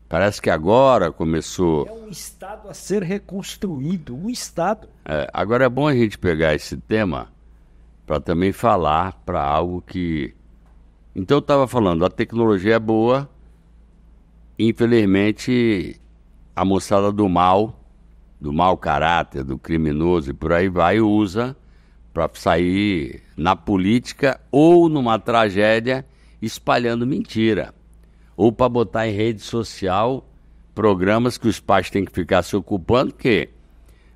Parece que agora começou... É um estado a ser reconstruído, um estado. Agora é bom a gente pegar esse tema para também falar para algo que... Então eu estava falando, a tecnologia é boa, infelizmente a moçada do mau caráter, do criminoso e por aí vai, usa para sair na política ou numa tragédia espalhando mentira. Ou para botar em rede social programas que os pais têm que ficar se ocupando, que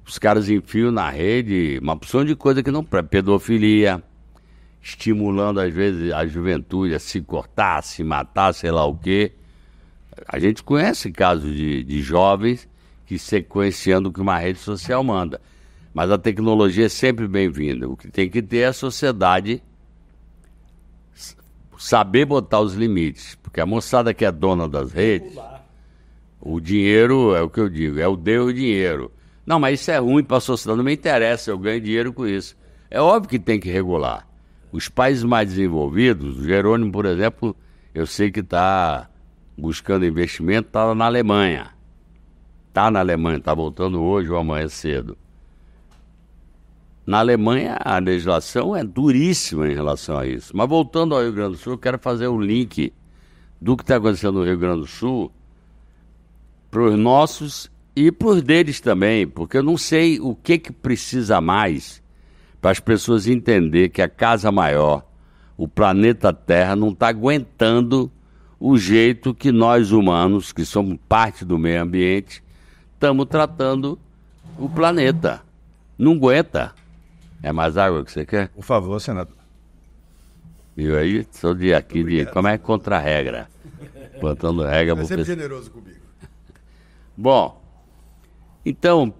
os caras enfiam na rede uma opção de coisa que não... Pedofilia, estimulando às vezes a juventude a se cortar, a se matar, sei lá o quê. A gente conhece casos de jovens que sequenciando o que uma rede social manda. Mas a tecnologia é sempre bem-vinda. O que tem que ter é a sociedade saber botar os limites. Porque a moçada que é dona das redes, o dinheiro, é o que eu digo, é o deu o dinheiro. Não, mas isso é ruim para a sociedade, não me interessa, eu ganho dinheiro com isso. É óbvio que tem que regular. Os países mais desenvolvidos, o Jerônimo, por exemplo, eu sei que está buscando investimento, está na Alemanha. Está na Alemanha, está voltando hoje ou amanhã cedo. Na Alemanha, a legislação é duríssima em relação a isso. Mas voltando ao Rio Grande do Sul, eu quero fazer um link do que está acontecendo no Rio Grande do Sul para os nossos e para os deles também, porque eu não sei o que precisa mais para as pessoas entenderem que a casa maior, o planeta Terra, não está aguentando o jeito que nós humanos, que somos parte do meio ambiente, estamos tratando o planeta. Não aguenta. É mais água que você quer? Por favor, senador. Viu aí? Sou de aqui, de como é contra a regra. Botando regra. Você é sempre generoso comigo. Bom, então,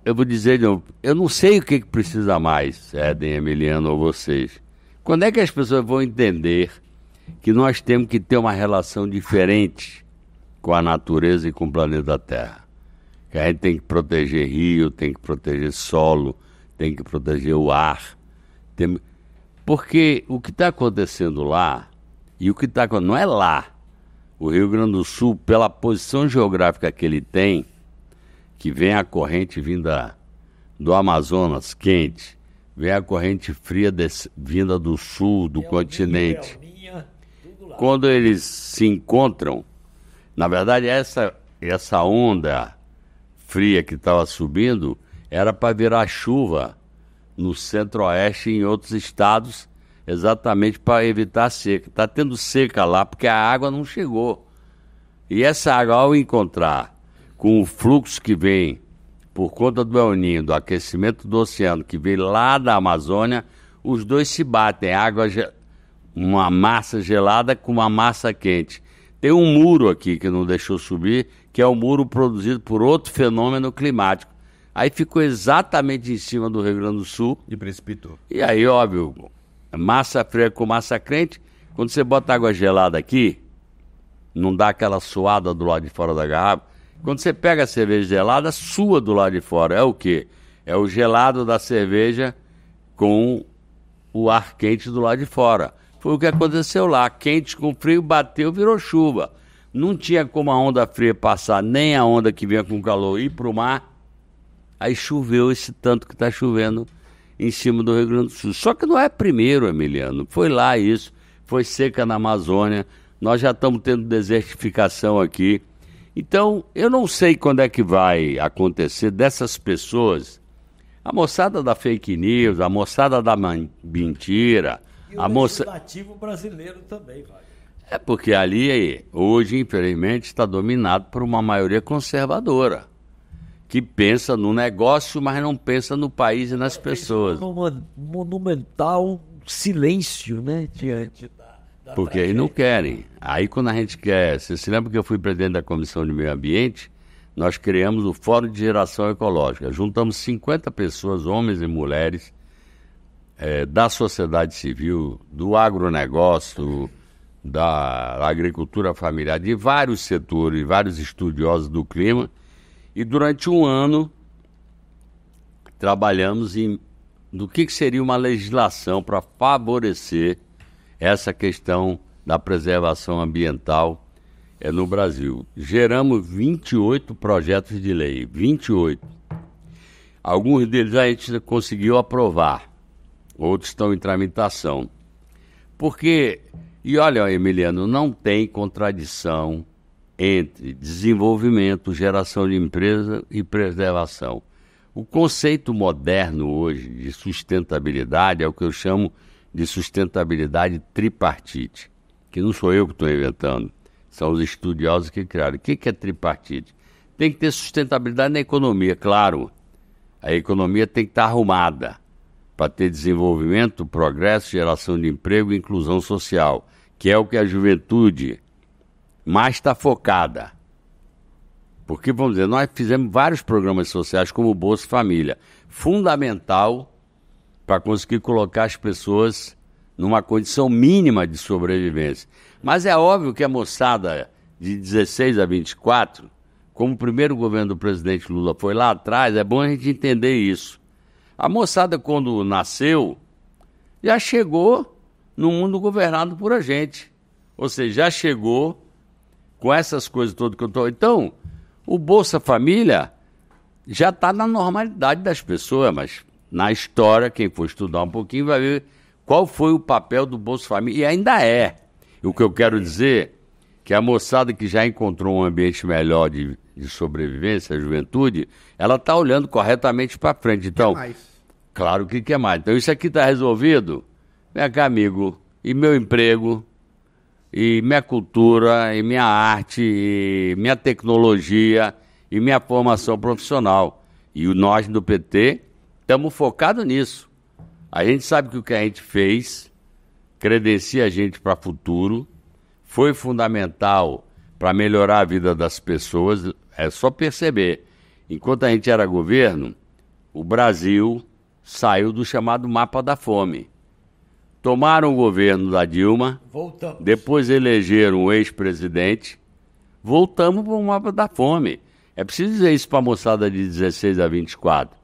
eu vou dizer, eu não sei o que precisa mais, Éden, Emiliano ou vocês. Quando é que as pessoas vão entender que nós temos que ter uma relação diferente com a natureza e com o planeta Terra? Que a gente tem que proteger rio, tem que proteger solo, tem que proteger o ar. Porque o que está acontecendo lá, e o que está acontecendo, não é lá. O Rio Grande do Sul, pela posição geográfica que ele tem, que vem a corrente vinda do Amazonas, quente, vem a corrente fria vinda do sul, do continente. Quando eles se encontram, na verdade essa onda fria que estava subindo era para virar chuva no centro-oeste e em outros estados, exatamente para evitar a seca. Está tendo seca lá porque a água não chegou. E essa água, ao encontrar com o fluxo que vem por conta do El Niño, do aquecimento do oceano, que vem lá da Amazônia, os dois se batem. Uma massa gelada com uma massa quente. Tem um muro aqui que não deixou subir, que é o muro produzido por outro fenômeno climático. Aí ficou exatamente em cima do Rio Grande do Sul. E precipitou. E aí, óbvio, massa fria com massa quente, quando você bota água gelada aqui, não dá aquela suada do lado de fora da garrafa. Quando você pega a cerveja gelada, sua do lado de fora. É o quê? É o gelado da cerveja com o ar quente do lado de fora. Foi o que aconteceu lá. Quente com frio, bateu, virou chuva. Não tinha como a onda fria passar, nem a onda que vinha com calor ir para o mar. Aí choveu esse tanto que está chovendo em cima do Rio Grande do Sul. Só que não é primeiro, Emiliano. Foi lá isso. Foi seca na Amazônia. Nós já estamos tendo desertificação aqui. Então, eu não sei quando é que vai acontecer dessas pessoas, a moçada da fake news, a moçada da mentira. E o legislativo brasileiro também, vai. É porque ali, hoje, infelizmente, está dominado por uma maioria conservadora, que pensa no negócio, mas não pensa no país e nas pessoas. Monumental silêncio, né, diante da porque eles não querem. Aí quando a gente quer... Você se lembra que eu fui presidente da Comissão de Meio Ambiente? Nós criamos o Fórum de Geração Ecológica. Juntamos 50 pessoas, homens e mulheres, da sociedade civil, do agronegócio, da agricultura familiar, de vários setores, vários estudiosos do clima. E durante um ano trabalhamos do que seria uma legislação para favorecer essa questão da preservação ambiental no Brasil. Geramos 28 projetos de lei, 28. Alguns deles a gente conseguiu aprovar, outros estão em tramitação. Porque, e olha, Emiliano, não tem contradição entre desenvolvimento, geração de empresa e preservação. O conceito moderno hoje de sustentabilidade é o que eu chamo de sustentabilidade tripartite, que não sou eu que estou inventando, são os estudiosos que criaram. O que é tripartite? Tem que ter sustentabilidade na economia, claro. A economia tem que estar arrumada para ter desenvolvimento, progresso, geração de emprego e inclusão social, que é o que a juventude mais está focada. Porque, vamos dizer, nós fizemos vários programas sociais como o Bolsa Família, fundamental para conseguir colocar as pessoas numa condição mínima de sobrevivência. Mas é óbvio que a moçada de 16 a 24, como o primeiro governo do presidente Lula foi lá atrás, é bom a gente entender isso. A moçada, quando nasceu, já chegou no mundo governado por a gente. Ou seja, já chegou com essas coisas todas que eu estou... Então, o Bolsa Família já está na normalidade das pessoas, mas na história, quem for estudar um pouquinho vai ver qual foi o papel do Bolsa Família. E ainda é. O que eu quero dizer que a moçada que já encontrou um ambiente melhor de sobrevivência, a juventude, ela está olhando corretamente para frente. Então, claro que quer mais. Então, isso aqui está resolvido? Vem cá, amigo, e meu emprego, e minha cultura, e minha arte, e minha tecnologia, e minha formação profissional. E nós do PT estamos focados nisso. A gente sabe que o que a gente fez credencia a gente para o futuro, foi fundamental para melhorar a vida das pessoas. É só perceber, enquanto a gente era governo, o Brasil saiu do chamado mapa da fome. Tomaram o governo da Dilma, voltamos. Depois elegeram o ex-presidente, voltamos para o mapa da fome. É preciso dizer isso para a moçada de 16 a 24.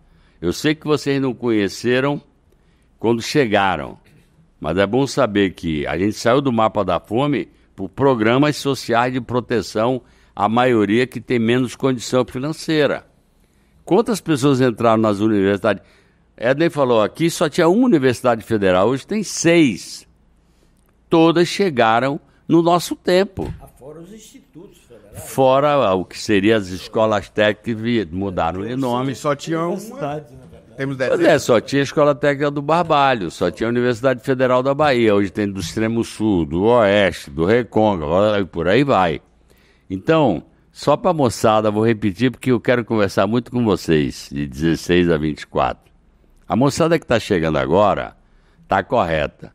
Eu sei que vocês não conheceram quando chegaram, mas é bom saber que a gente saiu do mapa da fome por programas sociais de proteção à maioria que tem menos condição financeira. Quantas pessoas entraram nas universidades? Ednei falou, aqui só tinha uma universidade federal, hoje tem 6. Todas chegaram no nosso tempo. Fora os institutos federais. Fora o que seriam as escolas técnicas que mudaram de nome. Só tinha uma... Temos 10 Pois é, só tinha a Escola Técnica do Barbalho, só tinha a Universidade Federal da Bahia, hoje tem do Extremo Sul, do Oeste, do Recôncavo, por aí vai. Então, só para a moçada, vou repetir porque eu quero conversar muito com vocês, de 16 a 24. A moçada que está chegando agora está correta.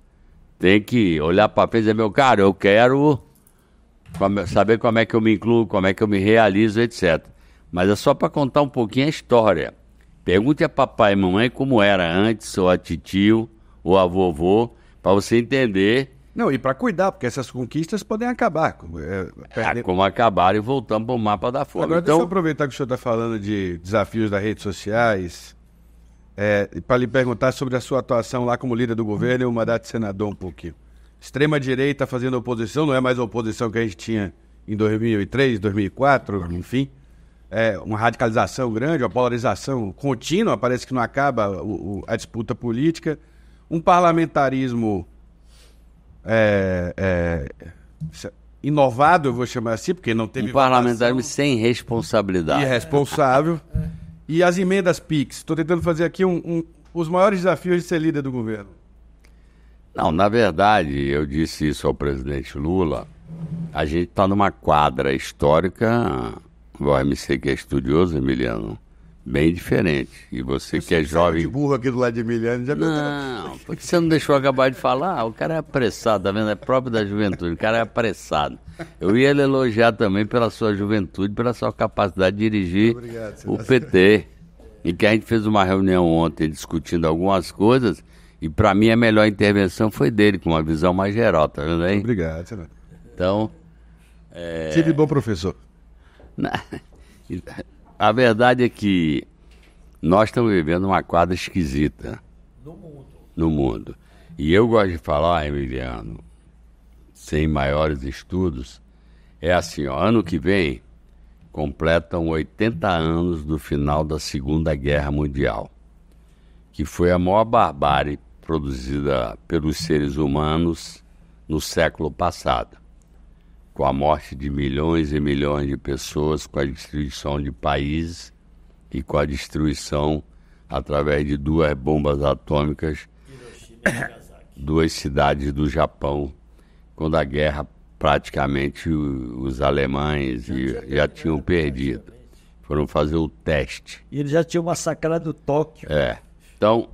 Tem que olhar para frente e dizer, meu caro, eu quero saber como é que eu me incluo, como é que eu me realizo, etc. Mas é só para contar um pouquinho a história. Pergunte a papai e mamãe como era antes, ou a titio, ou a vovô, para você entender. Não, e para cuidar, porque essas conquistas podem acabar. Como acabaram e voltamos para o mapa da fome. Agora, deixa eu aproveitar que o senhor está falando de desafios das redes sociais, para lhe perguntar sobre a sua atuação lá como líder do governo e o mandato de senador um pouquinho. Extrema-direita fazendo oposição, não é mais a oposição que a gente tinha em 2003, 2004, enfim. Uma radicalização grande, uma polarização contínua, parece que não acaba a disputa política, um parlamentarismo inovado, eu vou chamar assim, porque não teve... Um parlamentarismo sem responsabilidade. Irresponsável. E as emendas PIX. Estou tentando fazer aqui os maiores desafios de ser líder do governo. Não, na verdade, eu disse isso ao presidente Lula, a gente está numa quadra histórica... O OMC que é estudioso, Emiliano, bem diferente. E você que é jovem... de burro aqui do lado de Emiliano. Já... Não, porque você não deixou acabar de falar. O cara é apressado, tá vendo? É próprio da juventude, o cara é apressado. Eu ia lhe elogiar também pela sua juventude, pela sua capacidade de dirigir o PT. E que a gente fez uma reunião ontem discutindo algumas coisas, e para mim a melhor intervenção foi dele, com uma visão mais geral, tá vendo aí? Obrigado, senador. Então... Sempre bom professor. A verdade é que nós estamos vivendo uma quadra esquisita no mundo. E eu gosto de falar, Emiliano, sem maiores estudos, é assim, ó, ano que vem completam 80 anos do final da Segunda Guerra Mundial, que foi a maior barbárie produzida pelos seres humanos no século passado, com a morte de milhões e milhões de pessoas, com a destruição de países e com a destruição, através de 2 bombas atômicas, 2 cidades do Japão, quando a guerra praticamente os alemães já tinham perdido. Foram fazer o teste. E eles já tinham massacrado Tóquio. Então,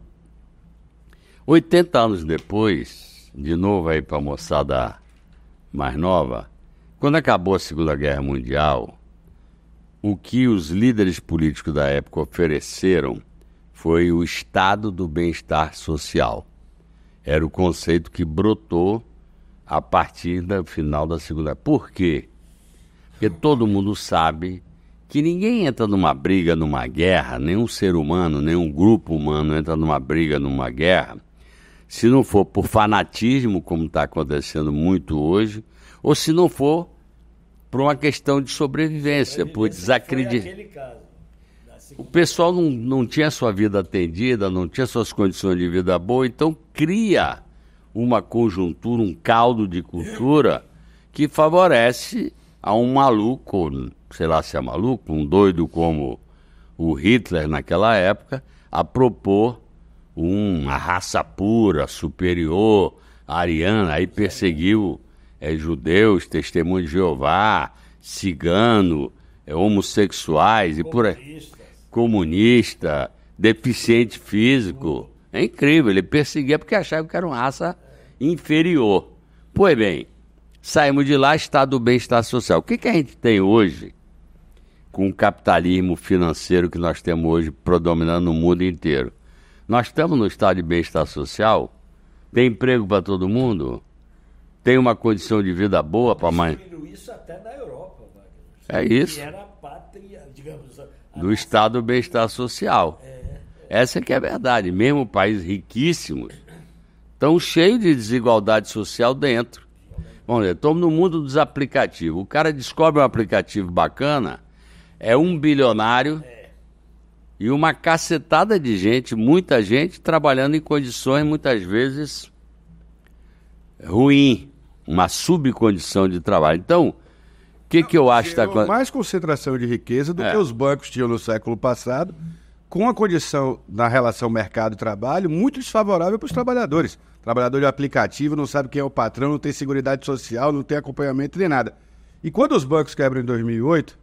80 anos depois, de novo aí para a moçada mais nova, quando acabou a Segunda Guerra Mundial, o que os líderes políticos da época ofereceram foi o estado do bem-estar social. Era o conceito que brotou a partir do final da Segunda. Por quê? Porque todo mundo sabe que ninguém entra numa briga, numa guerra, nenhum ser humano, nenhum grupo humano entra numa briga, numa guerra, se não for por fanatismo, como está acontecendo muito hoje, ou se não for por uma questão de sobrevivência, por desacreditar. o pessoal não tinha sua vida atendida, não tinha suas condições de vida boas, então cria uma conjuntura, um caldo de cultura que favorece a um maluco, sei lá se é maluco, um doido como o Hitler naquela época, a propor uma raça pura, superior, ariana, aí perseguiu judeus, testemunhos de Jeová, cigano, homossexuais e por aí, comunista, deficiente físico. É incrível, ele perseguia porque achava que era uma raça inferior. Pois bem, saímos de lá, estado do bem-estar social. O que a gente tem hoje com o capitalismo financeiro que nós temos hoje predominando no mundo inteiro? Nós estamos no estado de bem-estar social, tem emprego para todo mundo, tem uma condição de vida boa para a mãe. Isso até na Europa, é isso. Que era a pátria, digamos, do estado do bem-estar social. Essa é que é a verdade. Mesmo países riquíssimos estão cheios de desigualdade social dentro. Vamos ver, estamos no mundo dos aplicativos. O cara descobre um aplicativo bacana, é um bilionário e uma cacetada de gente, muita gente, trabalhando em condições muitas vezes ruins, uma subcondição de trabalho. Então, o que eu acho que está... mais concentração de riqueza do que os bancos tinham no século passado, com a condição da relação mercado e trabalho muito desfavorável para os trabalhadores. Trabalhador de aplicativo não sabe quem é o patrão, não tem seguridade social, não tem acompanhamento nem nada. E quando os bancos quebram em 2008,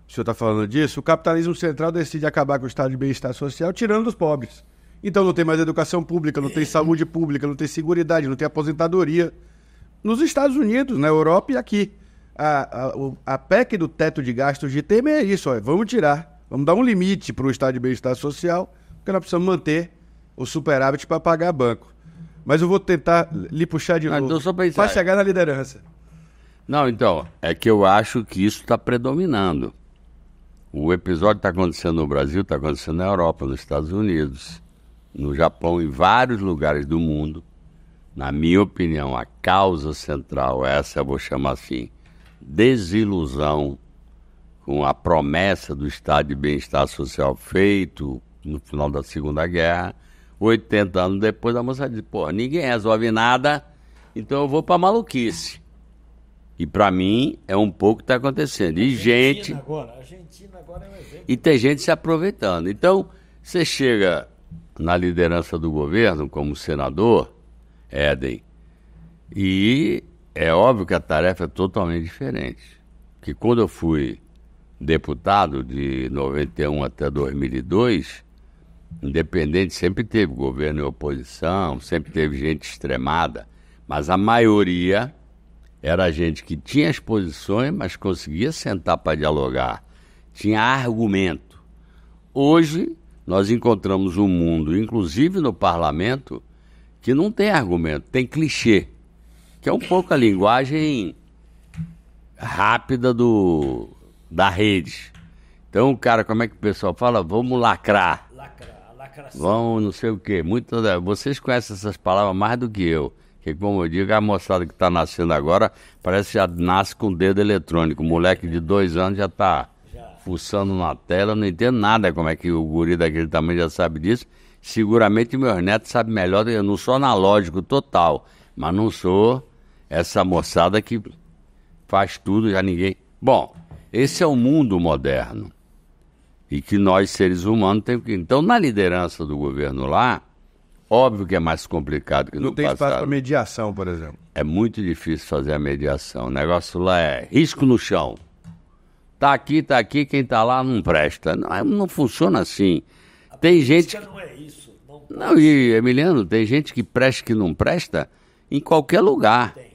o senhor está falando disso, o capitalismo central decide acabar com o estado de bem-estar social, tirando dos pobres. Então não tem mais educação pública, não tem saúde pública, não tem seguridade, não tem aposentadoria. Nos Estados Unidos, na Europa e aqui. A PEC do teto de gastos de Temer é isso, vamos tirar. Vamos dar um limite para o estado de bem-estar social, porque nós precisamos manter o superávit para pagar banco. Mas eu vou tentar lhe puxar de novo para chegar na liderança. Não, então, é que eu acho que isso está predominando. O episódio está acontecendo no Brasil, está acontecendo na Europa, nos Estados Unidos, no Japão, em vários lugares do mundo. Na minha opinião, a causa central, essa eu vou chamar assim, desilusão com a promessa do estado de bem-estar social feito no final da Segunda Guerra, 80 anos depois a moça diz, pô, ninguém resolve nada, então eu vou para maluquice. E para mim é um pouco o que está acontecendo. E Argentina agora é um exemplo. E tem gente se aproveitando. Então, você chega na liderança do governo como senador, Éden, e é óbvio que a tarefa é totalmente diferente. Porque quando eu fui deputado de 91 até 2002, independente, sempre teve governo e oposição, sempre teve gente extremada, mas a maioria era gente que tinha as posições, mas conseguia sentar para dialogar, tinha argumento. Hoje, nós encontramos um mundo, inclusive no parlamento, que não tem argumento, tem clichê, que é um pouco a linguagem rápida da rede. Então, cara, como é que o pessoal fala? Vamos lacrar. Lacração. Vamos não sei o quê. Vocês conhecem essas palavras mais do que eu. Que, como eu digo, a moçada que está nascendo agora parece que já nasce com o dedo eletrônico. O moleque de 2 anos já está fuçando na tela. Eu não entendo nada como é que o guri daquele tamanho já sabe disso. Seguramente meus netos sabem melhor. Eu não sou analógico total, mas não sou essa moçada que faz tudo, já ninguém... Bom, esse é o mundo moderno e que nós, seres humanos, temos que... Então, na liderança do governo lá, óbvio que é mais complicado que no passado. Não tem espaço para mediação, por exemplo. É muito difícil fazer a mediação. O negócio lá é risco no chão. Tá aqui, quem tá lá não presta. Não funciona assim. Tem gente... não é isso. Não, e Emiliano, tem gente que presta que não presta em qualquer lugar. Tem.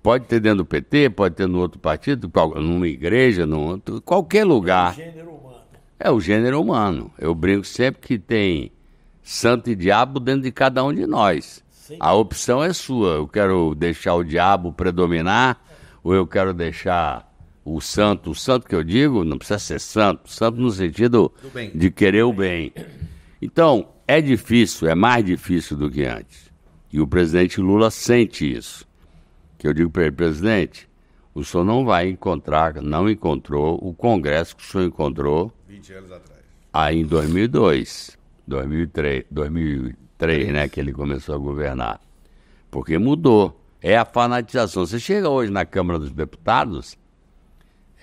Pode ter dentro do PT, pode ter no outro partido, numa igreja, qualquer lugar. É o gênero humano. É o gênero humano. Eu brinco sempre que tem santo e diabo dentro de cada um de nós. Sim. A opção é sua. Eu quero deixar o diabo predominar, ou eu quero deixar o santo que eu digo, não precisa ser santo no sentido de querer o bem. Então, é difícil, é mais difícil do que antes. E o presidente Lula sente isso. Que eu digo para ele, presidente, o senhor não vai encontrar, não encontrou o Congresso que o senhor encontrou 20 anos atrás. Aí em 2002, 2003, né, que ele começou a governar. Porque mudou. É a fanatização. Você chega hoje na Câmara dos Deputados,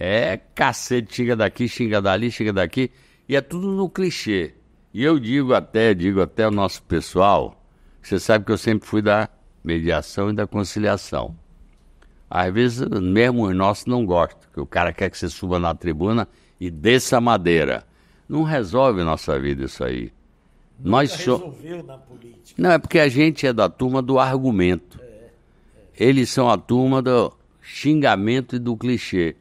é cacete, xinga daqui, xinga dali, xinga daqui, e é tudo no clichê. E eu digo até ao nosso pessoal, você sabe que eu sempre fui da mediação e da conciliação. Às vezes, mesmo os nossos não gostam, que o cara quer que você suba na tribuna e desça a madeira. Não resolve nossa vida isso aí. Resolveu na política. Não, é porque a gente é da turma do argumento. Eles são a turma do xingamento e do clichê.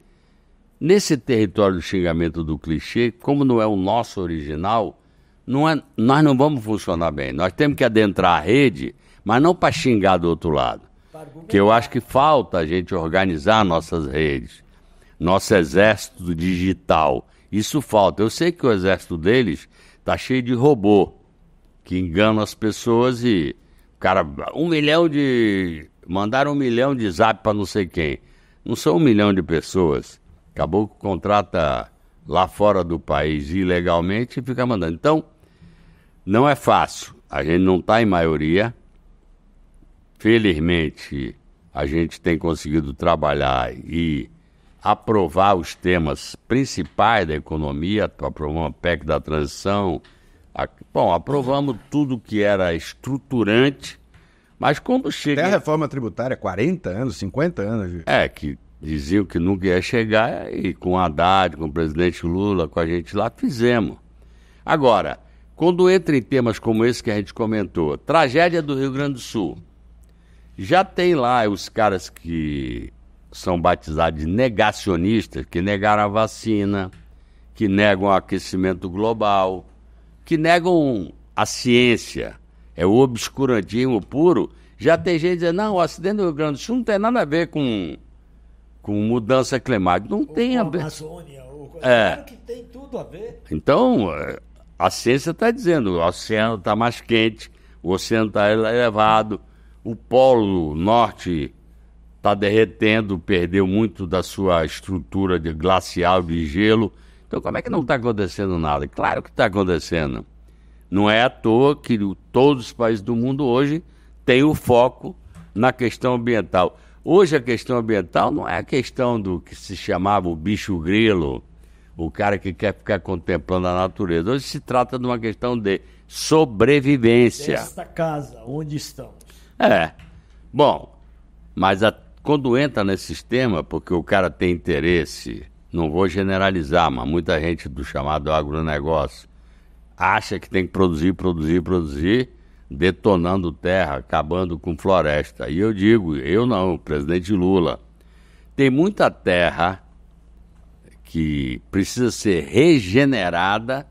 Nesse território do xingamento e do clichê, como não é o nosso original, nós não vamos funcionar bem. Nós temos que adentrar a rede, mas não para xingar do outro lado. Que eu acho que falta a gente organizar nossas redes, nosso exército digital. Isso falta. Eu sei que o exército deles está cheio de robô, que enganam as pessoas e... Cara, mandaram 1 milhão de zap para não sei quem. Não são 1 milhão de pessoas. Acabou que contrata lá fora do país ilegalmente e fica mandando. Então, não é fácil. A gente não está em maioria. Felizmente, a gente tem conseguido trabalhar e aprovar os temas principais da economia. Aprovamos a PEC da transição. Bom, aprovamos tudo que era estruturante, mas quando chega... Até a reforma tributária, 40 anos, 50 anos. Que diziam que nunca ia chegar, e com o Haddad, com o presidente Lula, com a gente lá, fizemos. Agora, quando entra em temas como esse que a gente comentou, tragédia do Rio Grande do Sul, já tem lá os caras que são batizados de negacionistas, que negaram a vacina, que negam o aquecimento global, que negam a ciência, é o obscurantismo puro. Já tem gente dizendo, não, o acidente do Rio Grande do Sul não tem nada a ver com mudança climática. Não tem a ver. Amazônia, claro que tem tudo a ver. Então, a ciência está dizendo, o oceano está mais quente, o oceano está elevado, o polo norte está derretendo, perdeu muito da sua estrutura de glacial, de gelo. Então, como é que não está acontecendo nada? Claro que está acontecendo. Não é à toa que todos os países do mundo hoje têm o foco na questão ambiental. Hoje a questão ambiental não é a questão do que se chamava o bicho grilo, o cara que quer ficar contemplando a natureza. Hoje se trata de uma questão de sobrevivência. Esta casa, onde estamos? Bom, mas quando entra nesse sistema, porque o cara tem interesse... Não vou generalizar, mas muita gente do chamado agronegócio acha que tem que produzir, detonando terra, acabando com floresta. E eu digo, eu não, o presidente Lula, tem muita terra que precisa ser regenerada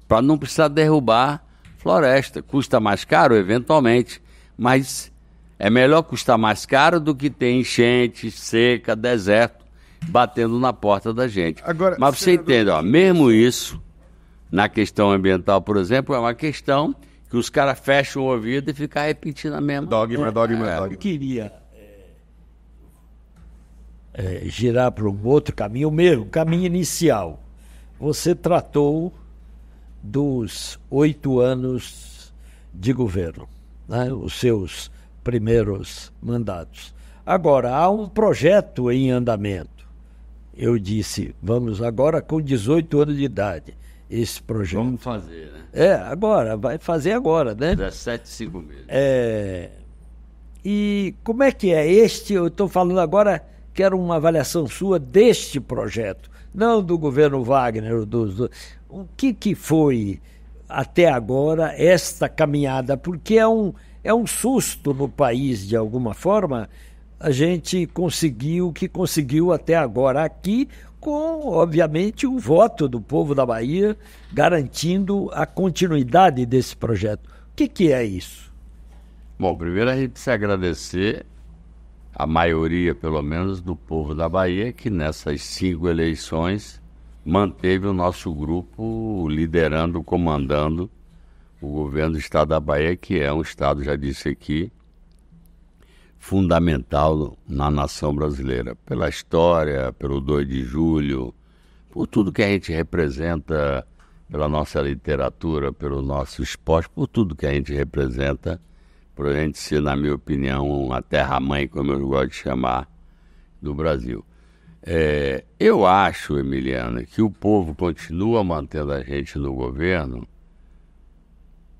para não precisar derrubar floresta. Custa mais caro, eventualmente, mas é melhor custar mais caro do que ter enchente, seca, deserto, batendo na porta da gente. Agora, mas você entende, mesmo isso, na questão ambiental, por exemplo, é uma questão que os caras fecham o ouvido e ficam repetindo a mesma. Dogma. Eu queria girar para um outro caminho, o mesmo, caminho inicial. Você tratou dos 8 anos de governo, né? Os seus primeiros mandatos. Agora, há um projeto em andamento. Eu disse, vamos agora com 18 anos de idade, esse projeto. Vamos fazer, né? Vai fazer agora, né? 17, 5 meses. E como é que é eu estou falando agora, quero uma avaliação sua deste projeto, não do governo Wagner, o que foi até agora esta caminhada, porque é um susto no país, de alguma forma. A gente conseguiu o que conseguiu até agora aqui, com, obviamente, o voto do povo da Bahia, garantindo a continuidade desse projeto. O que é isso? Bom, primeiro a gente precisa agradecer a maioria, pelo menos, do povo da Bahia, que nessas 5 eleições manteve o nosso grupo liderando, comandando o governo do estado da Bahia, que é um estado, já disse aqui, fundamental na nação brasileira, pela história, pelo 2 de julho, por tudo que a gente representa pela nossa literatura, pelo nosso esporte, por tudo que a gente representa, por a gente ser, na minha opinião, a terra-mãe, como eu gosto de chamar, do Brasil. Eu acho, Emiliano, que o povo continua mantendo a gente no governo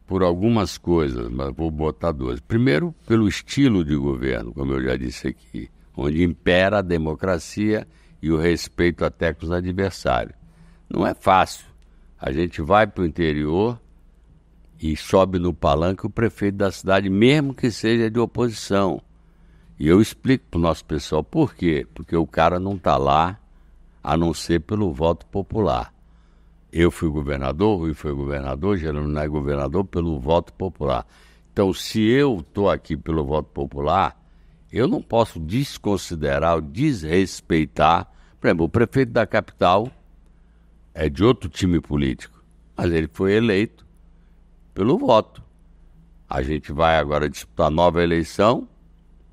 por algumas coisas, mas vou botar duas. Primeiro, pelo estilo de governo, como eu já disse aqui, onde impera a democracia e o respeito até com os adversários. Não é fácil. A gente vai para o interior e sobe no palanque o prefeito da cidade, mesmo que seja de oposição. E eu explico para o nosso pessoal por quê. Porque o cara não está lá a não ser pelo voto popular. Eu fui governador, Rui foi governador, Jerônimo não é governador pelo voto popular. Então, se eu estou aqui pelo voto popular, eu não posso desconsiderar ou desrespeitar. Por exemplo, o prefeito da capital é de outro time político, mas ele foi eleito pelo voto. A gente vai agora disputar nova eleição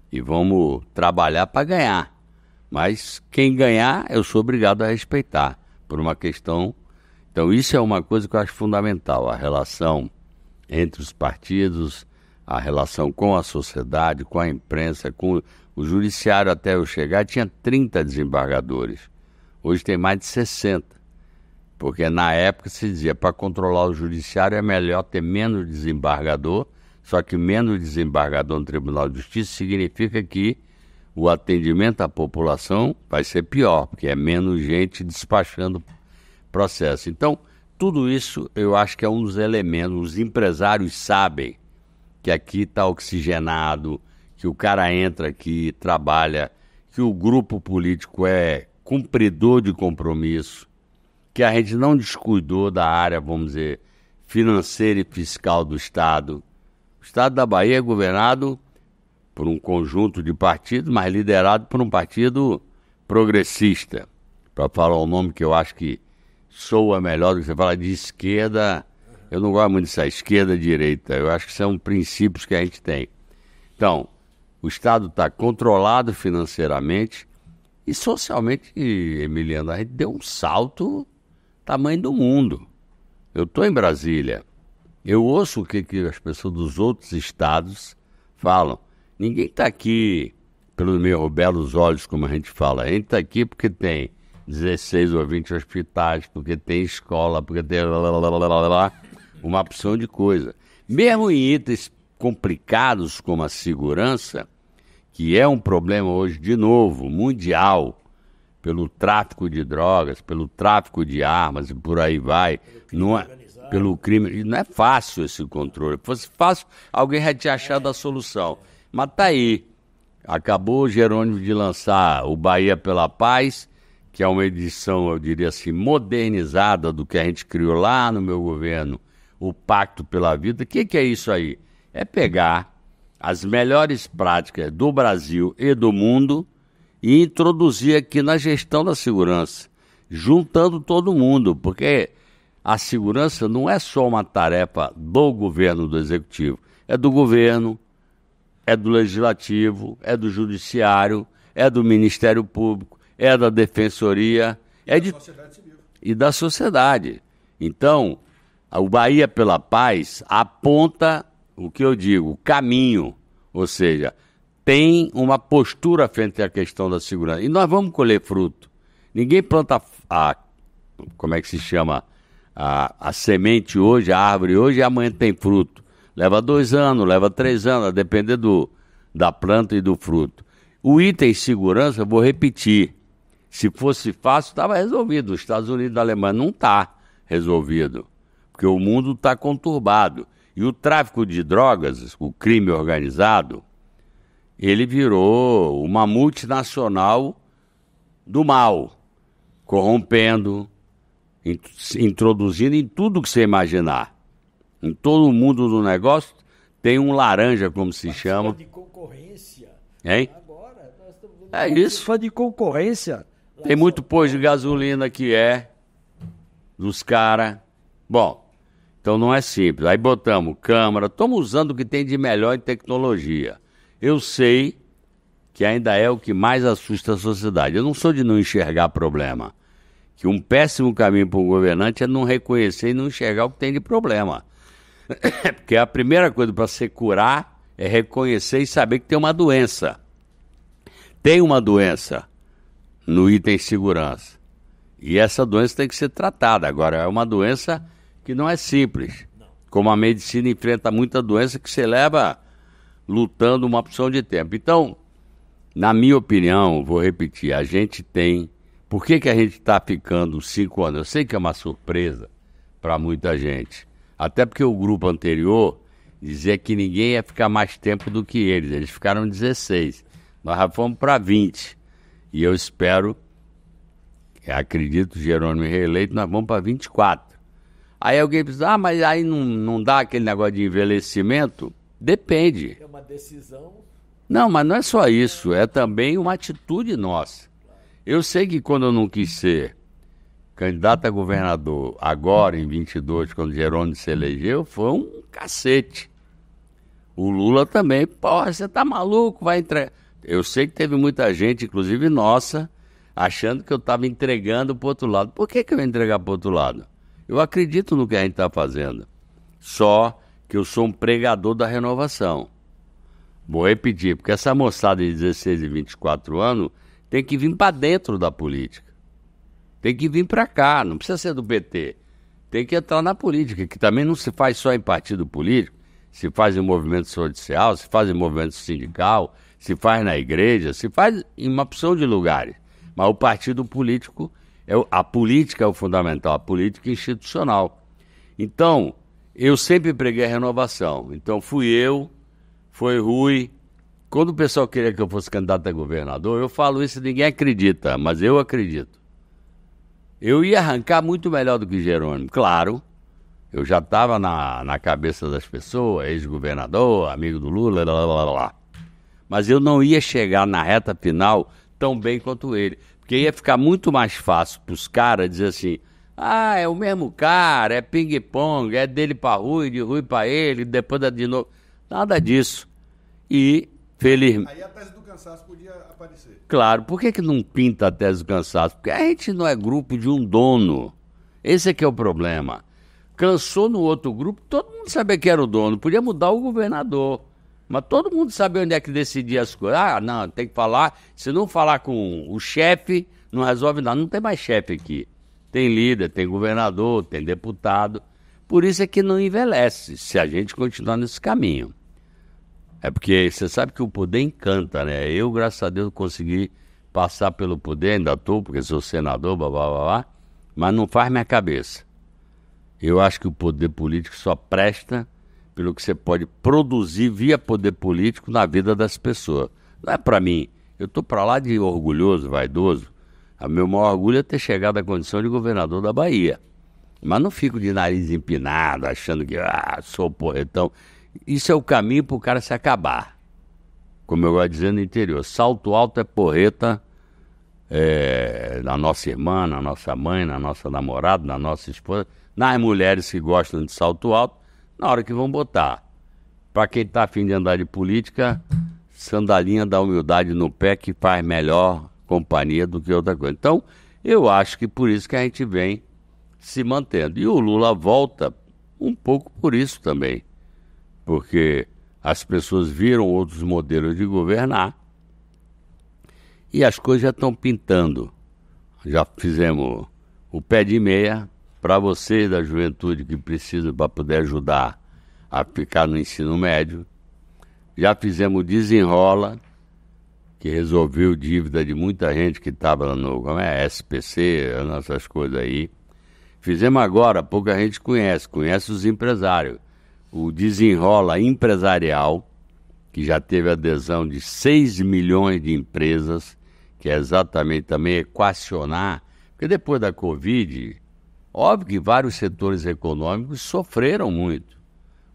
e vamos trabalhar para ganhar. Mas quem ganhar, eu sou obrigado a respeitar, por uma questão. Então isso é uma coisa que eu acho fundamental, a relação entre os partidos, a relação com a sociedade, com a imprensa, com o judiciário. Até eu chegar tinha 30 desembargadores, hoje tem mais de 60, porque na época se dizia para controlar o judiciário é melhor ter menos desembargador, só que menos desembargador no Tribunal de Justiça significa que o atendimento à população vai ser pior, porque é menos gente despachando processo. Então, tudo isso eu acho que é um dos elementos. Os empresários sabem que aqui está oxigenado, que o cara entra aqui, trabalha, que o grupo político é cumpridor de compromisso, que a gente não descuidou da área, vamos dizer, financeira e fiscal do Estado. O Estado da Bahia é governado por um conjunto de partidos, mas liderado por um partido progressista. Para falar o nome que eu acho que soa melhor do que você fala de esquerda, eu não gosto muito disso, esquerda-direita. Eu acho que são princípios que a gente tem. Então, o Estado está controlado financeiramente e socialmente, Emiliano, a gente deu um salto tamanho do mundo. Eu estou em Brasília, eu ouço o que as pessoas dos outros estados falam. Ninguém está aqui pelos meus belos olhos, como a gente fala. A gente está aqui porque tem 16 ou 20 hospitais, porque tem escola, porque tem uma opção de coisa. Mesmo em itens complicados como a segurança, que é um problema hoje, de novo, mundial, pelo tráfico de drogas, pelo tráfico de armas e por aí vai, não é, pelo crime. Não é fácil esse controle. Se fosse fácil, alguém já tinha achado a solução. Mas tá aí. Acabou o Jerônimo de lançar o Bahia pela Paz, que é uma edição, eu diria assim, modernizada do que a gente criou lá no meu governo, o Pacto pela Vida. O que é isso aí? É pegar as melhores práticas do Brasil e do mundo e introduzir aqui na gestão da segurança, juntando todo mundo, porque a segurança não é só uma tarefa do governo, do executivo, é do governo, é do legislativo, é do judiciário, é do Ministério Público, é da Defensoria, é de sociedade civil. E da sociedade. Então, o Bahia pela Paz aponta o que eu digo, o caminho, ou seja, tem uma postura frente à questão da segurança. E nós vamos colher fruto. Ninguém planta como é que se chama? A semente hoje, a árvore hoje, e amanhã tem fruto. Leva 2 anos, leva 3 anos, a depender da planta e do fruto. O item segurança, vou repetir, se fosse fácil, estava resolvido. Os Estados Unidos e a Alemanha não está resolvido, porque o mundo está conturbado. E o tráfico de drogas, o crime organizado, ele virou uma multinacional do mal, corrompendo, introduzindo em tudo que você imaginar. Em todo o mundo do negócio tem um laranja, como se chama. De concorrência. Hein? Agora, nós estamos vendo É isso. Fã de concorrência. Tem muito posto de gasolina que é dos caras. Bom, então não é simples. Aí botamos câmera, estamos usando o que tem de melhor em tecnologia. Eu sei que ainda é o que mais assusta a sociedade. Eu não sou de não enxergar problema. que um péssimo caminho para um governante é não reconhecer e não enxergar o que tem de problema. Porque a primeira coisa para se curar é reconhecer e saber que tem uma doença. Tem uma doença no item segurança. E essa doença tem que ser tratada. Agora, é uma doença que não é simples. Como a medicina enfrenta muita doença que se leva lutando uma opção de tempo. Então, na minha opinião, vou repetir, a gente tem... Por que a gente está ficando 5 anos? Eu sei que é uma surpresa para muita gente. Até porque o grupo anterior dizia que ninguém ia ficar mais tempo do que eles. Eles ficaram 16. Nós já fomos para 20. E eu espero, acredito, Jerônimo reeleito, nós vamos para 24. Aí alguém diz, mas aí não dá aquele negócio de envelhecimento? Depende. É uma decisão... Não, mas não é só isso, é também uma atitude nossa. Eu sei que quando eu não quis ser candidato a governador, agora em 22, quando Jerônimo se elegeu, foi um cacete. O Lula também, porra, você tá maluco, vai entregar. Eu sei que teve muita gente, inclusive nossa, achando que eu estava entregando para o outro lado. Por que eu ia entregar para o outro lado? Eu acredito no que a gente está fazendo. Só que eu sou um pregador da renovação. Vou repetir, porque essa moçada de 16 e 24 anos tem que vir para dentro da política. Tem que vir para cá, não precisa ser do PT. Tem que entrar na política, que também não se faz só em partido político, se faz em movimento social, se faz em movimento sindical, se faz na igreja, se faz em uma opção de lugares. Mas o partido político, a política é o fundamental, a política institucional. Então, eu sempre preguei a renovação. Então, fui eu, foi Rui. Quando o pessoal queria que eu fosse candidato a governador, eu falo isso e ninguém acredita, mas eu acredito. Eu ia arrancar muito melhor do que Jerônimo, claro. Eu já estava na cabeça das pessoas, ex-governador, amigo do Lula, blá, blá, blá. Mas eu não ia chegar na reta final tão bem quanto ele. Porque ia ficar muito mais fácil para os caras dizer assim, é o mesmo cara, é ping-pong, é dele para Rui, de Rui para ele, depois de novo. Nada disso. E, felizmente... Aí a tese do cansaço podia aparecer. Claro, por que não pinta a tese do cansaço? Porque a gente não é grupo de um dono. Esse é que é o problema. Cansou no outro grupo, todo mundo sabia que era o dono. Podia mudar o governador. Mas todo mundo sabia onde é que decidia as coisas. Não, tem que falar. Se não falar com o chefe, não resolve nada. Não tem mais chefe aqui. Tem líder, tem governador, tem deputado. Por isso é que não envelhece, se a gente continuar nesse caminho. É porque você sabe que o poder encanta, né? Eu, graças a Deus, consegui passar pelo poder, ainda estou, porque sou senador, blá, blá, blá, blá, mas não faz minha cabeça. Eu acho que o poder político só presta pelo que você pode produzir via poder político na vida das pessoas. Não é para mim. Eu estou para lá de orgulhoso, vaidoso. O meu maior orgulho é ter chegado à condição de governador da Bahia. Mas não fico de nariz empinado, achando que sou porretão. Isso é o caminho para o cara se acabar. Como eu gosto de dizer no interior, salto alto é porreta na nossa irmã, na nossa mãe, na nossa namorada, na nossa esposa, nas mulheres que gostam de salto alto, na hora que vão botar. Para quem está a fim de andar de política, sandalinha da humildade no pé que faz melhor companhia do que outra coisa. Então, eu acho que por isso que a gente vem se mantendo. E o Lula volta um pouco por isso também. Porque as pessoas viram outros modelos de governar e as coisas já estão pintando. Já fizemos o pé de meia para vocês da juventude que precisam para poder ajudar a ficar no ensino médio. Já fizemos o Desenrola, que resolveu dívida de muita gente que estava no SPC, essas coisas aí. Fizemos agora, pouca gente conhece os empresários. O Desenrola Empresarial, que já teve adesão de 6 milhões de empresas, que é exatamente também equacionar, porque depois da Covid, óbvio que vários setores econômicos sofreram muito.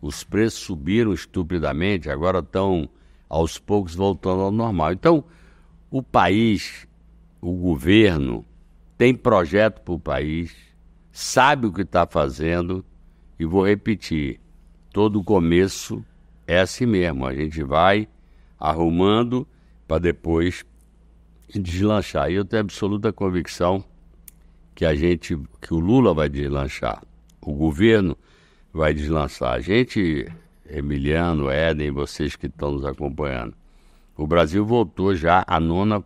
Os preços subiram estupidamente, agora estão aos poucos voltando ao normal. Então, o país, o governo, tem projeto para o país, sabe o que está fazendo, e vou repetir, todo começo é assim mesmo, a gente vai arrumando para depois deslanchar. E eu tenho absoluta convicção que o Lula vai deslanchar, o governo vai deslanchar. A gente, Emiliano, Éden, vocês que estão nos acompanhando, o Brasil voltou já à 9ª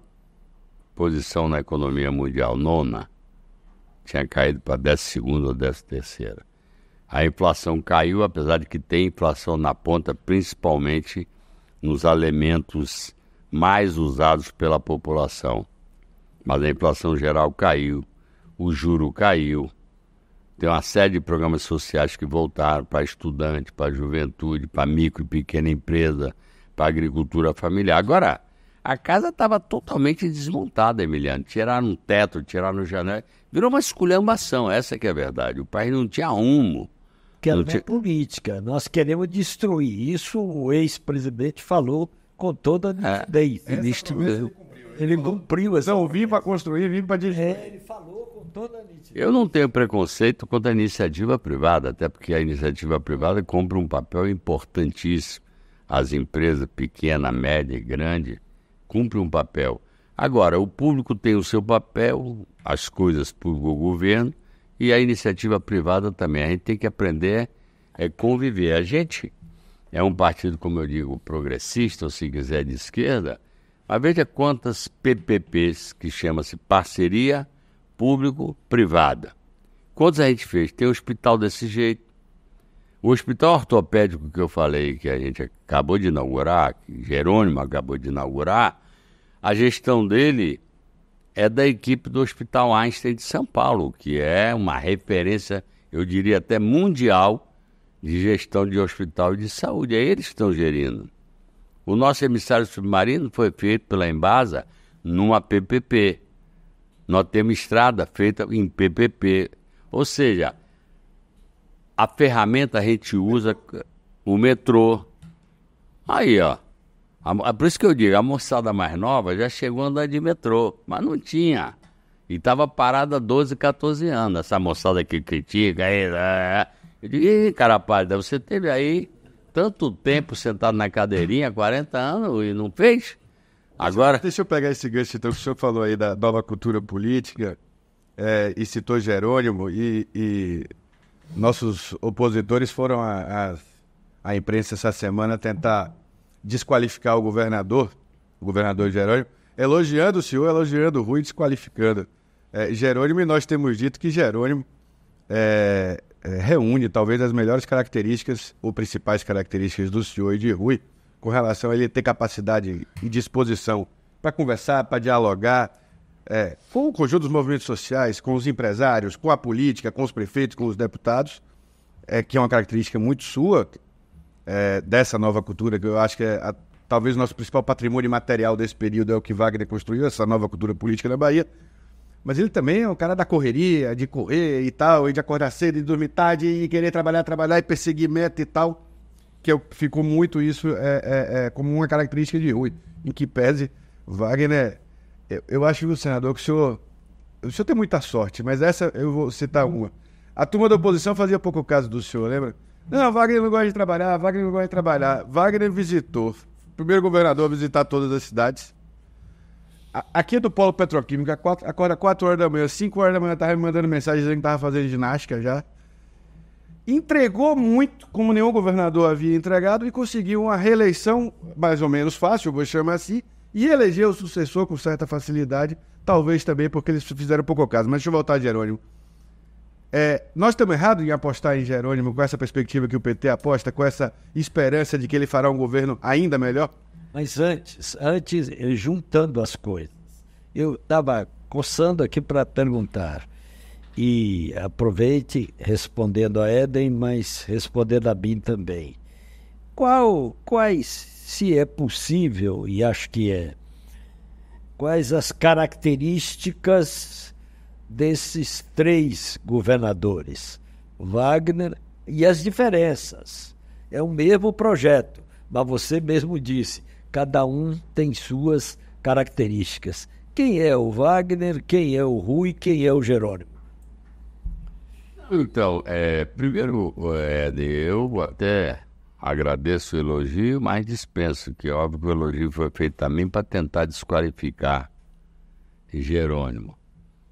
posição na economia mundial, 9ª. Tinha caído para 12ª ou 13ª. A inflação caiu, apesar de que tem inflação na ponta, principalmente nos alimentos mais usados pela população. Mas a inflação geral caiu, o juro caiu. Tem uma série de programas sociais que voltaram para estudante, para juventude, para micro e pequena empresa, para agricultura familiar. Agora, a casa estava totalmente desmontada, Emiliano. Tiraram o teto, tiraram janela. Virou uma esculhambação, essa que é a verdade. O país não tinha rumo. Que não é política. Nós queremos destruir. Isso o ex-presidente falou com toda a nitidez. Ele cumpriu. Não, vim para construir, vim para destruir. Ele falou com toda a nitidez. Eu não tenho preconceito contra a iniciativa privada, até porque a iniciativa privada cumpre um papel importantíssimo. As empresas pequena, média e grande cumprem um papel. Agora, o público tem o seu papel, as coisas para o governo e a iniciativa privada também. A gente tem que aprender a conviver. A gente é um partido, como eu digo, progressista, ou se quiser de esquerda, mas veja quantas PPPs, que chama-se parceria público-privada. Quantos a gente fez? Tem um hospital desse jeito. O hospital ortopédico que eu falei, que a gente acabou de inaugurar, que Jerônimo acabou de inaugurar, a gestão dele é da equipe do Hospital Einstein de São Paulo, que é uma referência, eu diria até mundial, de gestão de hospital e de saúde. É eles que estão gerindo. O nosso emissário submarino foi feito pela Embasa numa PPP. Nós temos estrada feita em PPP. Ou seja, a ferramenta a gente usa, o metrô. Aí, ó. Por isso que eu digo, a moçada mais nova já chegou a andar de metrô, mas não tinha. E estava parada há 12, 14 anos. Essa moçada que critica. Eu digo, ih, cara pálida, você teve aí tanto tempo sentado na cadeirinha, 40 anos, e não fez? Agora... Deixa eu pegar esse gancho então, que o senhor falou aí da nova cultura política, e citou Jerônimo, e nossos opositores foram à imprensa essa semana tentar desqualificar o governador Jerônimo, elogiando o senhor, elogiando o Rui, desqualificando Jerônimo, e nós temos dito que Jerônimo reúne talvez as melhores características, ou principais características do senhor e de Rui, com relação a ele ter capacidade e disposição para conversar, para dialogar com o conjunto dos movimentos sociais, com os empresários, com a política, com os prefeitos, com os deputados, que é uma característica muito sua, dessa nova cultura, que eu acho que talvez o nosso principal patrimônio material desse período é o que Wagner construiu, essa nova cultura política na Bahia. Mas ele também é um cara da correria, de correr e tal, e de acordar cedo e dormir tarde, e querer trabalhar e perseguir meta e tal, que ficou muito isso como uma característica de Rui, em que pese Wagner. Eu acho, senador, que o senhor tem muita sorte, mas essa eu vou citar uma. A turma da oposição fazia pouco caso do senhor, lembra? Não, Wagner não gosta de trabalhar, Wagner não gosta de trabalhar. Wagner visitou, o primeiro governador a visitar todas as cidades. Aqui é do Polo Petroquímico, acorda 4 horas da manhã, 5 horas da manhã, estava me mandando mensagem dizendo que estava fazendo ginástica já. Entregou muito, como nenhum governador havia entregado, e conseguiu uma reeleição mais ou menos fácil, vou chamar assim, e elegeu o sucessor com certa facilidade, talvez também porque eles fizeram pouco caso. Mas deixa eu voltar a Jerônimo. Nós estamos errados em apostar em Jerônimo com essa perspectiva que o PT aposta, com essa esperança de que ele fará um governo ainda melhor? Mas antes, juntando as coisas, eu estava coçando aqui para perguntar, e aproveite respondendo a Éden, mas respondendo a mim também. Quais, se é possível, e acho que quais as características desses 3 governadores, Wagner, e as diferenças? É o mesmo projeto, mas você mesmo disse, cada um tem suas características. Quem é o Wagner, quem é o Rui, quem é o Jerônimo? Então, primeiro, eu até agradeço o elogio, mas dispenso, que óbvio que o elogio foi feito também para tentar desqualificar Jerônimo.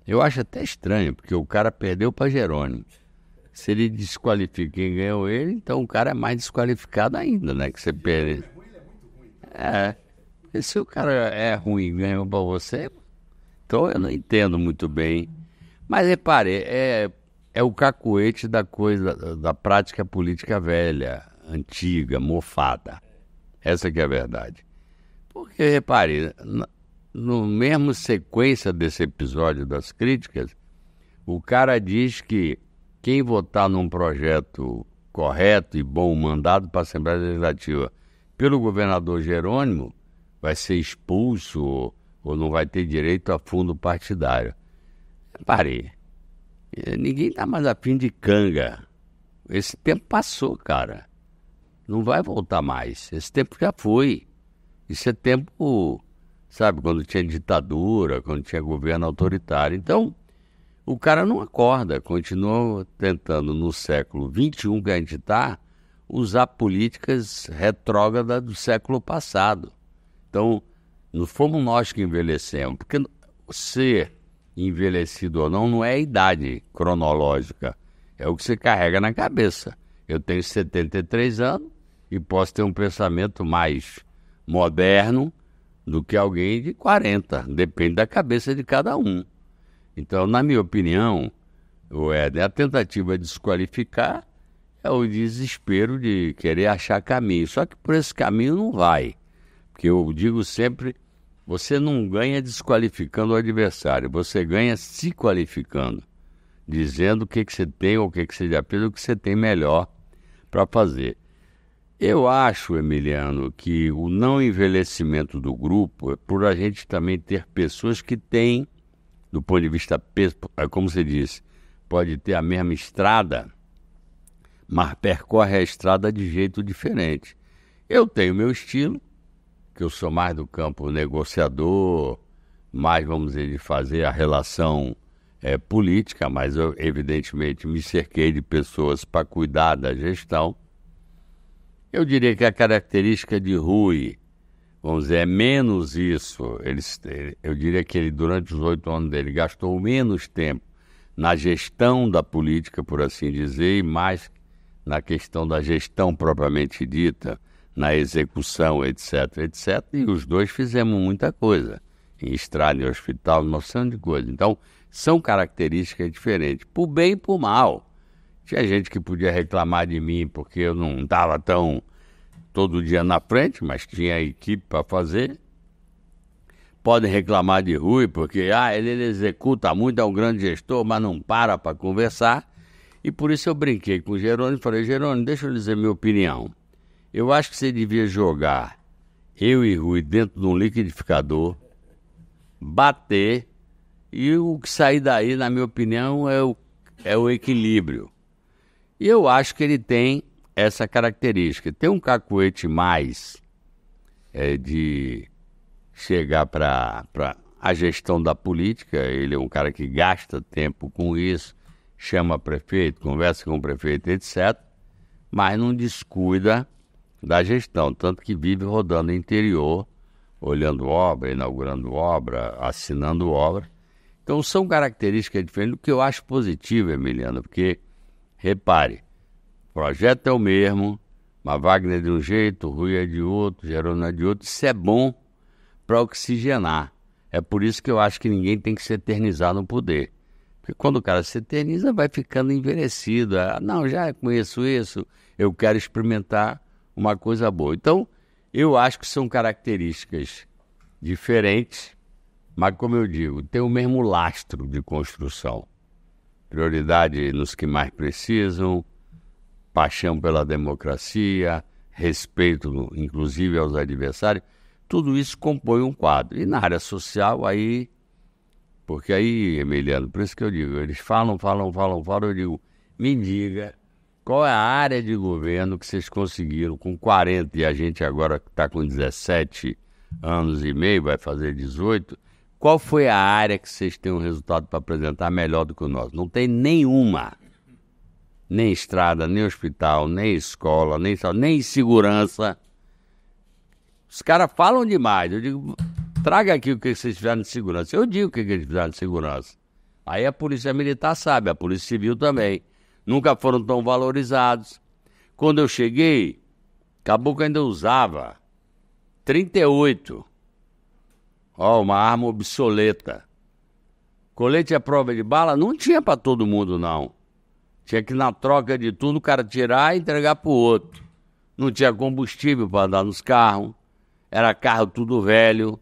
Eu acho até estranho, porque o cara perdeu para Jerônimo. Se ele desqualifica quem ganhou ele, então o cara é mais desqualificado ainda, né? Que você perde. E se o cara é ruim e ganhou para você, então eu não entendo muito bem. Mas repare, é o cacuete da coisa, da prática política velha, antiga, mofada. Essa que é a verdade. Porque, repare, no mesmo sequência desse episódio das críticas, o cara diz que quem votar num projeto correto e bom mandado para a Assembleia Legislativa pelo governador Jerônimo vai ser expulso ou não vai ter direito a fundo partidário. Repare, ninguém está mais a fim de canga. Esse tempo passou, cara. Não vai voltar mais. Esse tempo já foi. Isso é tempo, sabe, quando tinha ditadura, quando tinha governo autoritário. Então, o cara não acorda, continua tentando no século XXI que a gente está, usar políticas retrógradas do século passado. Então, não fomos nós que envelhecemos, porque ser envelhecido ou não é a idade cronológica, é o que você carrega na cabeça. Eu tenho 73 anos e posso ter um pensamento mais moderno do que alguém de 40, depende da cabeça de cada um. Então, na minha opinião, a tentativa de desqualificar é o desespero de querer achar caminho. Só que por esse caminho não vai. Porque eu digo sempre, você não ganha desqualificando o adversário, você ganha se qualificando, dizendo o que você tem ou o que você já fez, o que você tem melhor para fazer. Eu acho, Emiliano, que o não envelhecimento do grupo é por a gente também ter pessoas que têm, do ponto de vista, como você disse, pode ter a mesma estrada, mas percorre a estrada de jeito diferente. Eu tenho meu estilo, que eu sou mais do campo negociador, mais, vamos dizer, de fazer a relação política, mas eu, evidentemente, me cerquei de pessoas para cuidar da gestão. Eu diria que a característica de Rui, vamos dizer, é menos isso. Eu diria que ele, durante os 8 anos dele, gastou menos tempo na gestão da política, por assim dizer, e mais na questão da gestão propriamente dita, na execução, etc, etc. E os dois fizemos muita coisa, em estrada, em hospital, uma opção de coisa. Então, são características diferentes, por bem e por mal. Tinha gente que podia reclamar de mim porque eu não estava tão todo dia na frente, mas tinha equipe para fazer. Podem reclamar de Rui porque ele executa muito, é um grande gestor, mas não para conversar. E por isso eu brinquei com o Jerônimo e falei, Jerônimo, deixa eu dizer minha opinião. Eu acho que você devia jogar eu e Rui dentro de um liquidificador, bater, e o que sair daí, na minha opinião, é o equilíbrio. E eu acho que ele tem essa característica. Tem um cacuete mais de chegar para a gestão da política. Ele é um cara que gasta tempo com isso, chama prefeito, conversa com o prefeito, etc. Mas não descuida da gestão, tanto que vive rodando no interior, olhando obra, inaugurando obra, assinando obra. Então são características diferentes, o que eu acho positivo, Emiliano, porque, repare, o projeto é o mesmo, mas Wagner é de um jeito, Rui é de outro, Jerônimo é de outro. Isso é bom para oxigenar. É por isso que eu acho que ninguém tem que se eternizar no poder. Porque quando o cara se eterniza, vai ficando envelhecido. Não, já conheço isso, eu quero experimentar uma coisa boa. Então, eu acho que são características diferentes, mas, como eu digo, tem o mesmo lastro de construção. Prioridade nos que mais precisam, paixão pela democracia, respeito, inclusive, aos adversários. Tudo isso compõe um quadro. E na área social, porque aí, Emiliano, por isso que eu digo, eles falam, eu digo, me diga qual é a área de governo que vocês conseguiram com 40, e a gente agora está com 17 anos e meio, vai fazer 18, qual foi a área que vocês têm um resultado para apresentar melhor do que o nosso? Não tem nenhuma. Nem estrada, nem hospital, nem escola, nem segurança. Os caras falam demais. Eu digo, traga aqui o que vocês fizeram de segurança. Eu digo o que eles fizeram de segurança. Aí a polícia militar sabe, a polícia civil também. Nunca foram tão valorizados. Quando eu cheguei, Caboclo ainda usava 38. Uma arma obsoleta. Colete à prova de bala não tinha para todo mundo, não. Tinha que, na troca de tudo, o cara tirar e entregar para o outro. Não tinha combustível para andar nos carros. Era carro tudo velho.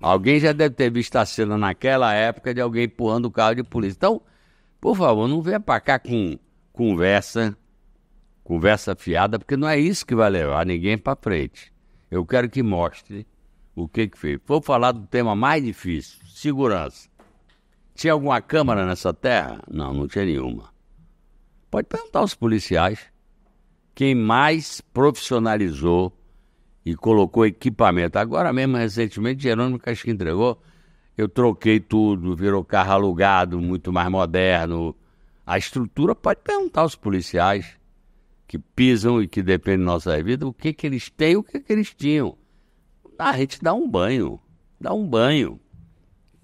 Alguém já deve ter visto a cena naquela época de alguém empurrando o carro de polícia. Então, por favor, não venha para cá com conversa fiada, porque não é isso que vai levar ninguém para frente. Eu quero que mostre o que fez. Vou falar do tema mais difícil, segurança. Tinha alguma câmara nessa terra? Não, não tinha nenhuma. Pode perguntar aos policiais. Quem mais profissionalizou e colocou equipamento. Agora mesmo, recentemente, Jerônimo Casquinha entregou, eu troquei tudo, virou carro alugado, muito mais moderno. A estrutura, pode perguntar aos policiais que pisam e que dependem da nossa vida, o que eles têm e o que eles tinham. A gente dá um banho.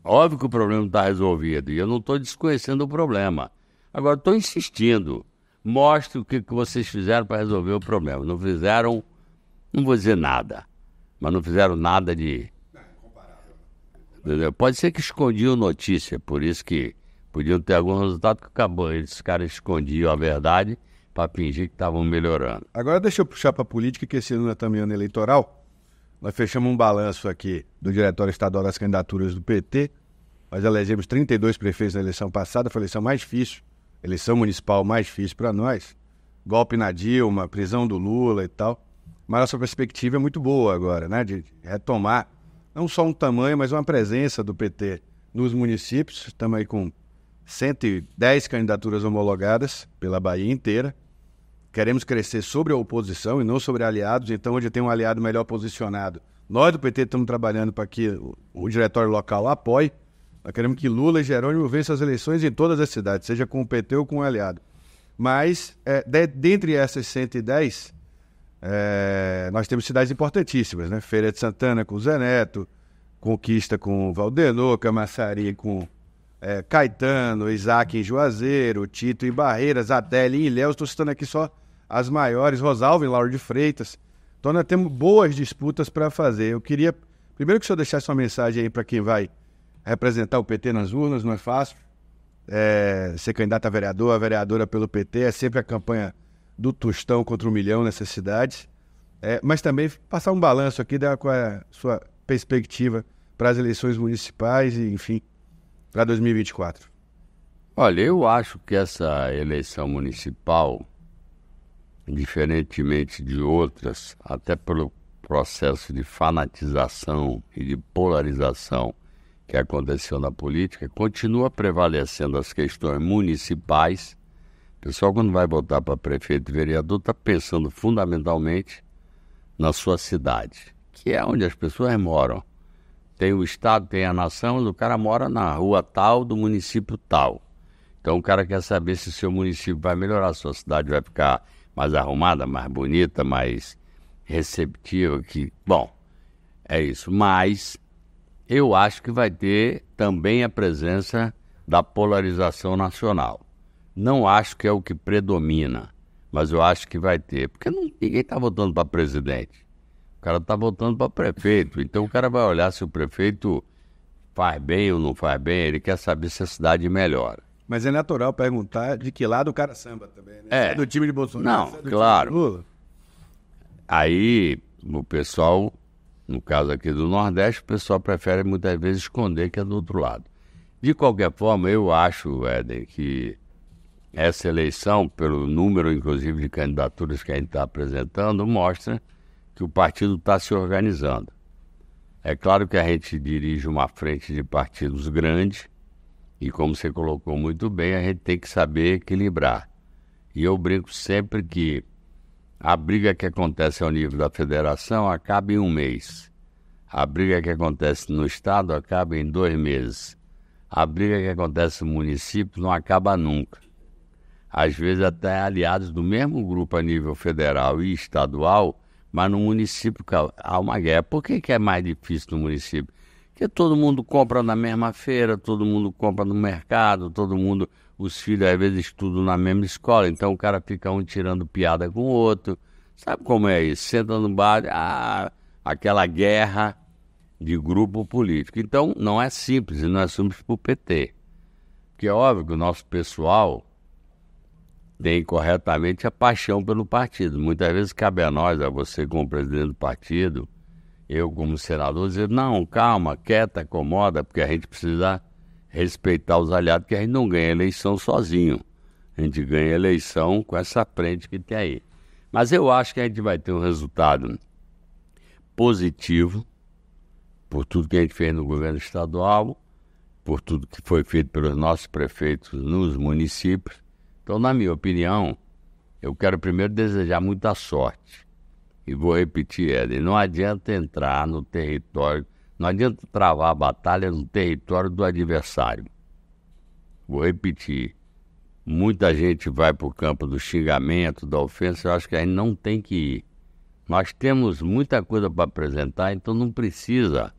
Óbvio que o problema não está resolvido e eu não estou desconhecendo o problema. Agora, estou insistindo. Mostre o que vocês fizeram para resolver o problema. Não fizeram, não vou dizer nada, mas não fizeram nada de... Entendeu? Pode ser que escondiam notícia, por isso que podiam ter algum resultado que acabou. Esses caras escondiam a verdade para fingir que estavam melhorando. Agora deixa eu puxar para a política, que esse ano é também ano eleitoral. Nós fechamos um balanço aqui do Diretório Estadual das Candidaturas do PT. Nós elegemos 32 prefeitos na eleição passada, foi a eleição mais difícil, eleição municipal mais difícil para nós. Golpe na Dilma, prisão do Lula e tal. Mas a nossa perspectiva é muito boa agora, né? De retomar não só um tamanho, mas uma presença do PT nos municípios. Estamos aí com 110 candidaturas homologadas pela Bahia inteira. Queremos crescer sobre a oposição e não sobre aliados. Então, onde tem um aliado melhor posicionado, nós do PT estamos trabalhando para que o diretório local apoie. Nós queremos que Lula e Jerônimo vençam as eleições em todas as cidades, seja com o PT ou com o aliado. Mas, dentre essas 110, nós temos cidades importantíssimas, né? Feira de Santana com o Zé Neto, Conquista com o Valdenor, Camaçari com Caetano, Isaac em Juazeiro, Tito em Barreiras, Adélia em Ilhéus. Estou citando aqui só as maiores, Rosalvo em Lauro de Freitas. Então nós temos boas disputas para fazer. Eu queria, primeiro, que o senhor deixasse uma mensagem aí para quem vai representar o PT nas urnas. Não é fácil ser candidato a vereador, a vereadora pelo PT, é sempre a campanha do Tostão contra 1 milhão nessas cidades, mas também passar um balanço aqui com a sua perspectiva para as eleições municipais e, enfim, para 2024. Olha, eu acho que essa eleição municipal, diferentemente de outras, até pelo processo de fanatização e de polarização que aconteceu na política, continua prevalecendo as questões municipais. O pessoal, quando vai votar para prefeito e vereador, está pensando fundamentalmente na sua cidade, que é onde as pessoas moram. Tem o estado, tem a nação, mas o cara mora na rua tal, do município tal. Então o cara quer saber se o seu município vai melhorar, a sua cidade vai ficar mais arrumada, mais bonita, mais receptiva. Bom, é isso. Mas eu acho que vai ter também a presença da polarização nacional. Não acho que é o que predomina, mas eu acho que vai ter. Porque ninguém está votando para presidente. O cara está votando para prefeito. Então o cara vai olhar se o prefeito faz bem ou não faz bem. Ele quer saber se a cidade melhora. Mas é natural perguntar de que lado o cara samba também, né? É do time de Bolsonaro? Não, claro. Aí o pessoal, no caso aqui do Nordeste, o pessoal prefere muitas vezes esconder que é do outro lado. De qualquer forma, eu acho, Éden, que essa eleição, pelo número, inclusive, de candidaturas que a gente está apresentando, mostra que o partido está se organizando. É claro que a gente dirige uma frente de partidos grande e, como você colocou muito bem, a gente tem que saber equilibrar. E eu brinco sempre que a briga que acontece ao nível da federação acaba em 1 mês. A briga que acontece no estado acaba em 2 meses. A briga que acontece no município não acaba nunca. Às vezes até aliados do mesmo grupo a nível federal e estadual, mas no município há uma guerra. Por que é mais difícil no município? Porque todo mundo compra na mesma feira, todo mundo compra no mercado, os filhos às vezes estudam na mesma escola, então o cara fica um tirando piada com o outro. Sabe como é isso? Senta no bar, aquela guerra de grupo político. Então não é simples, e nós somos para o PT. Porque é óbvio que o nosso pessoal tem corretamente a paixão pelo partido. Muitas vezes cabe a nós, a você como presidente do partido, eu como senador, dizer, não, calma, quieta, acomoda, porque a gente precisa respeitar os aliados, porque a gente não ganha eleição sozinho. A gente ganha eleição com essa frente que tem aí. Mas eu acho que a gente vai ter um resultado positivo por tudo que a gente fez no governo estadual, por tudo que foi feito pelos nossos prefeitos nos municípios. Então, na minha opinião, eu quero primeiro desejar muita sorte. E vou repetir, Éder, não adianta entrar no território, não adianta travar a batalha no território do adversário. Vou repetir, muita gente vai para o campo do xingamento, da ofensa, eu acho que a gente não tem que ir. Nós temos muita coisa para apresentar, então não precisa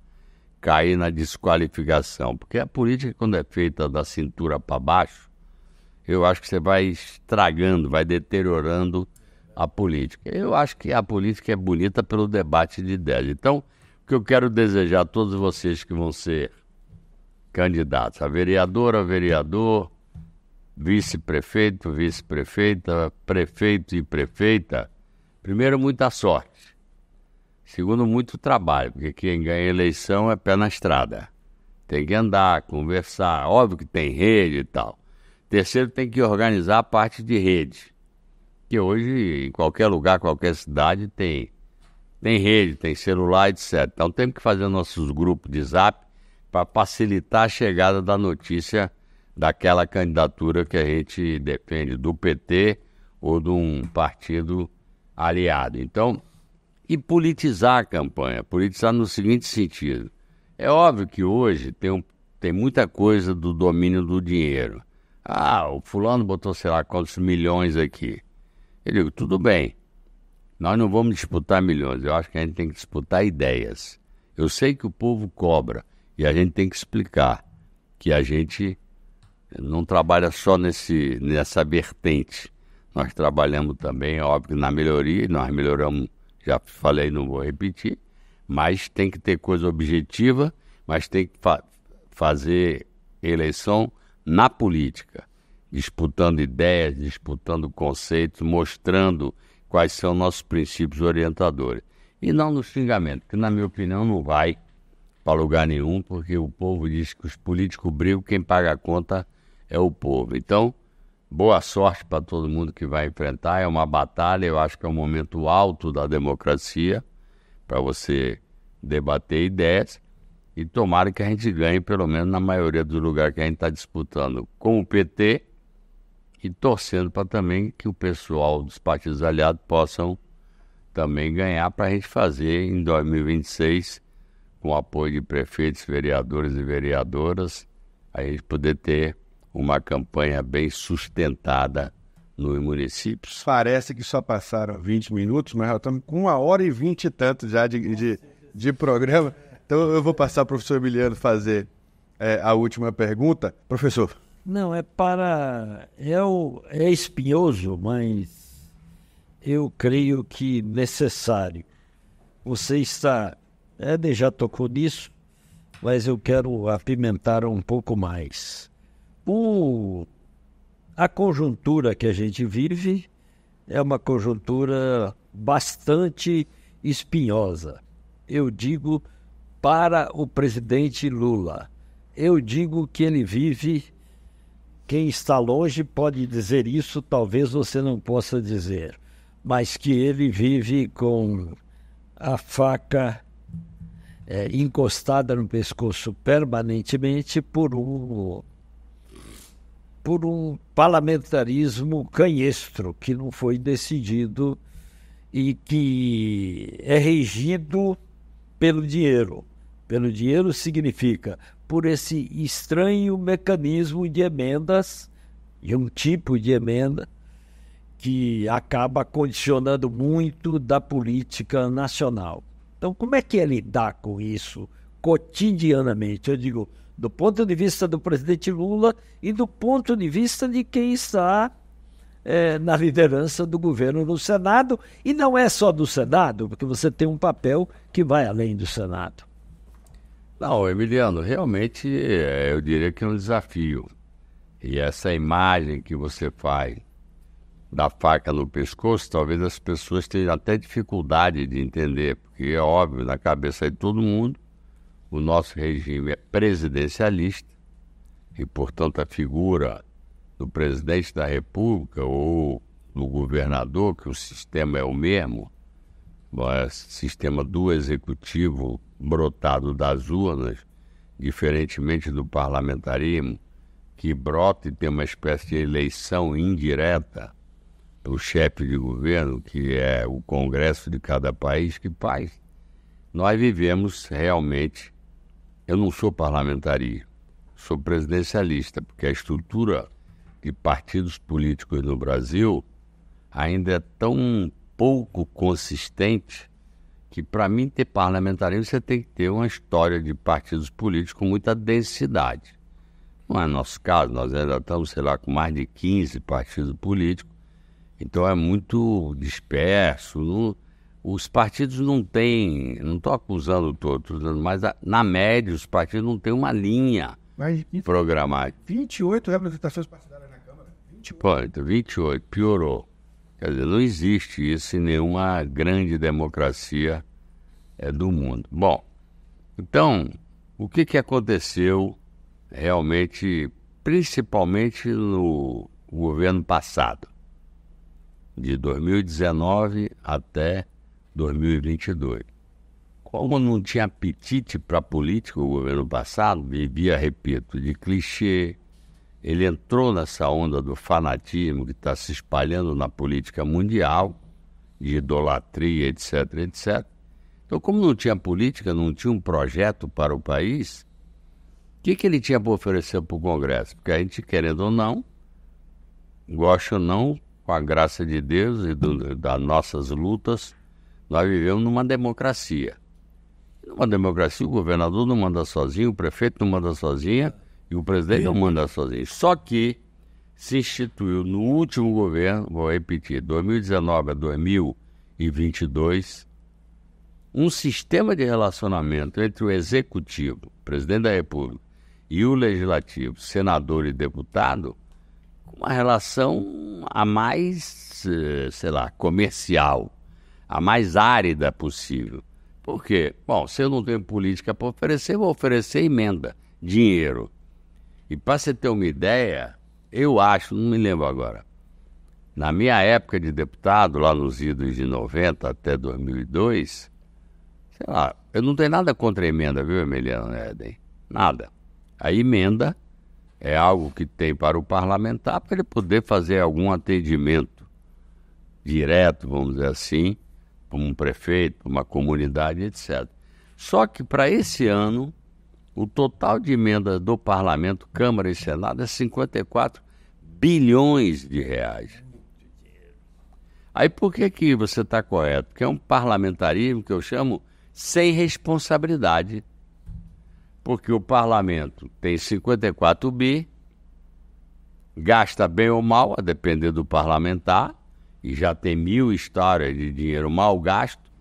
cair na desqualificação, porque a política, quando é feita da cintura para baixo, eu acho que você vai estragando, vai deteriorando a política. Eu acho que a política é bonita pelo debate de ideias. Então, o que eu quero desejar a todos vocês que vão ser candidatos, a vereadora, vereador, vice-prefeito, vice-prefeita, prefeito e prefeita, primeiro, muita sorte. Segundo, muito trabalho, porque quem ganha eleição é pé na estrada. Tem que andar, conversar, óbvio que tem rede e tal. Terceiro, tem que organizar a parte de rede. Que hoje, em qualquer lugar, qualquer cidade, tem rede, tem celular, etc. Então, temos que fazer nossos grupos de zap para facilitar a chegada da notícia daquela candidatura que a gente defende, do PT ou de um partido aliado. Então, e politizar a campanha, politizar no seguinte sentido. É óbvio que hoje tem muita coisa do domínio do dinheiro. O fulano botou, sei lá, quantos milhões aqui. Eu digo, tudo bem, nós não vamos disputar milhões, eu acho que a gente tem que disputar ideias. Eu sei que o povo cobra e a gente tem que explicar que a gente não trabalha só nessa vertente. Nós trabalhamos também, óbvio, na melhoria, nós melhoramos, já falei, não vou repetir, mas tem que ter coisa objetiva, mas tem que fazer eleição na política, disputando ideias, disputando conceitos, mostrando quais são nossos princípios orientadores. E não no xingamento, que na minha opinião não vai para lugar nenhum, porque o povo diz que os políticos brigam, quem paga a conta é o povo. Então, boa sorte para todo mundo que vai enfrentar, é uma batalha, eu acho que é um momento alto da democracia, para você debater ideias, e tomara que a gente ganhe, pelo menos na maioria dos lugares que a gente está disputando com o PT, e torcendo para também que o pessoal dos partidos aliados possam também ganhar para a gente fazer em 2026, com o apoio de prefeitos, vereadores e vereadoras, a gente poder ter uma campanha bem sustentada nos municípios. Parece que só passaram 20 minutos, mas já estamos com 1h20 e tanto já de programa. Então eu vou passar ao professor Emiliano fazer a última pergunta. Professor. Não, é espinhoso, mas eu creio que necessário. Você Éder já tocou nisso, mas eu quero apimentar um pouco mais. A conjuntura que a gente vive é uma conjuntura bastante espinhosa. Eu digo para o presidente Lula. Eu digo que ele vive... Quem está longe pode dizer isso, talvez você não possa dizer, mas que ele vive com a faca encostada no pescoço permanentemente por um parlamentarismo canhestro que não foi decidido e que é regido pelo dinheiro. Pelo dinheiro significa por esse estranho mecanismo de emendas, e um tipo de emenda que acaba condicionando muito da política nacional. Então, como é que é lidar com isso cotidianamente. Eu digo, do ponto de vista do presidente Lula e do ponto de vista de quem está na liderança do governo no Senado. E não é só do Senado, porque você tem um papel que vai além do Senado. Não, Emiliano, realmente eu diria que é um desafio. E essa imagem que você faz da faca no pescoço, talvez as pessoas tenham até dificuldade de entender, porque é óbvio, na cabeça de todo mundo, o nosso regime é presidencialista e, portanto, a figura do presidente da República ou do governador, que o sistema é o mesmo, o sistema do executivo brotado das urnas, diferentemente do parlamentarismo, que brota e tem uma espécie de eleição indireta pelo chefe de governo, que é o Congresso de cada país que faz. Nós vivemos realmente... Eu não sou parlamentarista, sou presidencialista, porque a estrutura de partidos políticos no Brasil ainda é tão pouco consistente que, para mim, ter parlamentarismo, você tem que ter uma história de partidos políticos com muita densidade. Não é nosso caso, nós ainda estamos, sei lá, com mais de 15 partidos políticos, então é muito disperso. Os partidos não têm, não estou acusando todos, mas na média os partidos não têm uma linha programática. 28 representações partidárias na Câmara. 28, piorou. Quer dizer, não existe isso em nenhuma grande democracia do mundo. Bom, então, o que aconteceu realmente, principalmente no governo passado, de 2019 até 2022. Como não tinha apetite para política o governo passado, vivia, repito, de clichê, ele entrou nessa onda do fanatismo que está se espalhando na política mundial, de idolatria, etc, etc. Então, como não tinha política, não tinha um projeto para o país, o que ele tinha para oferecer para o Congresso? Porque a gente, querendo ou não, gosta ou não, com a graça de Deus e das nossas lutas, nós vivemos numa democracia. Numa democracia, o governador não manda sozinho, o prefeito não manda sozinho e o presidente não manda sozinho. Só que se instituiu no último governo, vou repetir, 2019 a 2022, um sistema de relacionamento entre o executivo, presidente da República, e o legislativo, senador e deputado, uma relação a mais, comercial, a mais árida possível. Por quê? Bom, se eu não tenho política para oferecer, vou oferecer emenda, dinheiro. E para você ter uma ideia, eu acho, não me lembro agora, na minha época de deputado, lá nos idos de 90 até 2002, eu não tenho nada contra a emenda, viu, Emiliano Éden? Nada. A emenda é algo que tem para o parlamentar para ele poder fazer algum atendimento direto, vamos dizer assim, para um prefeito, para uma comunidade, etc. Só que para esse ano, o total de emendas do parlamento, Câmara e Senado, é 54 bilhões de reais. Aí por que você está correto? Porque é um parlamentarismo que eu chamo sem responsabilidade. Porque o parlamento tem 54 bi, gasta bem ou mal, a depender do parlamentar, e já tem 1000 histórias de dinheiro mal gasto.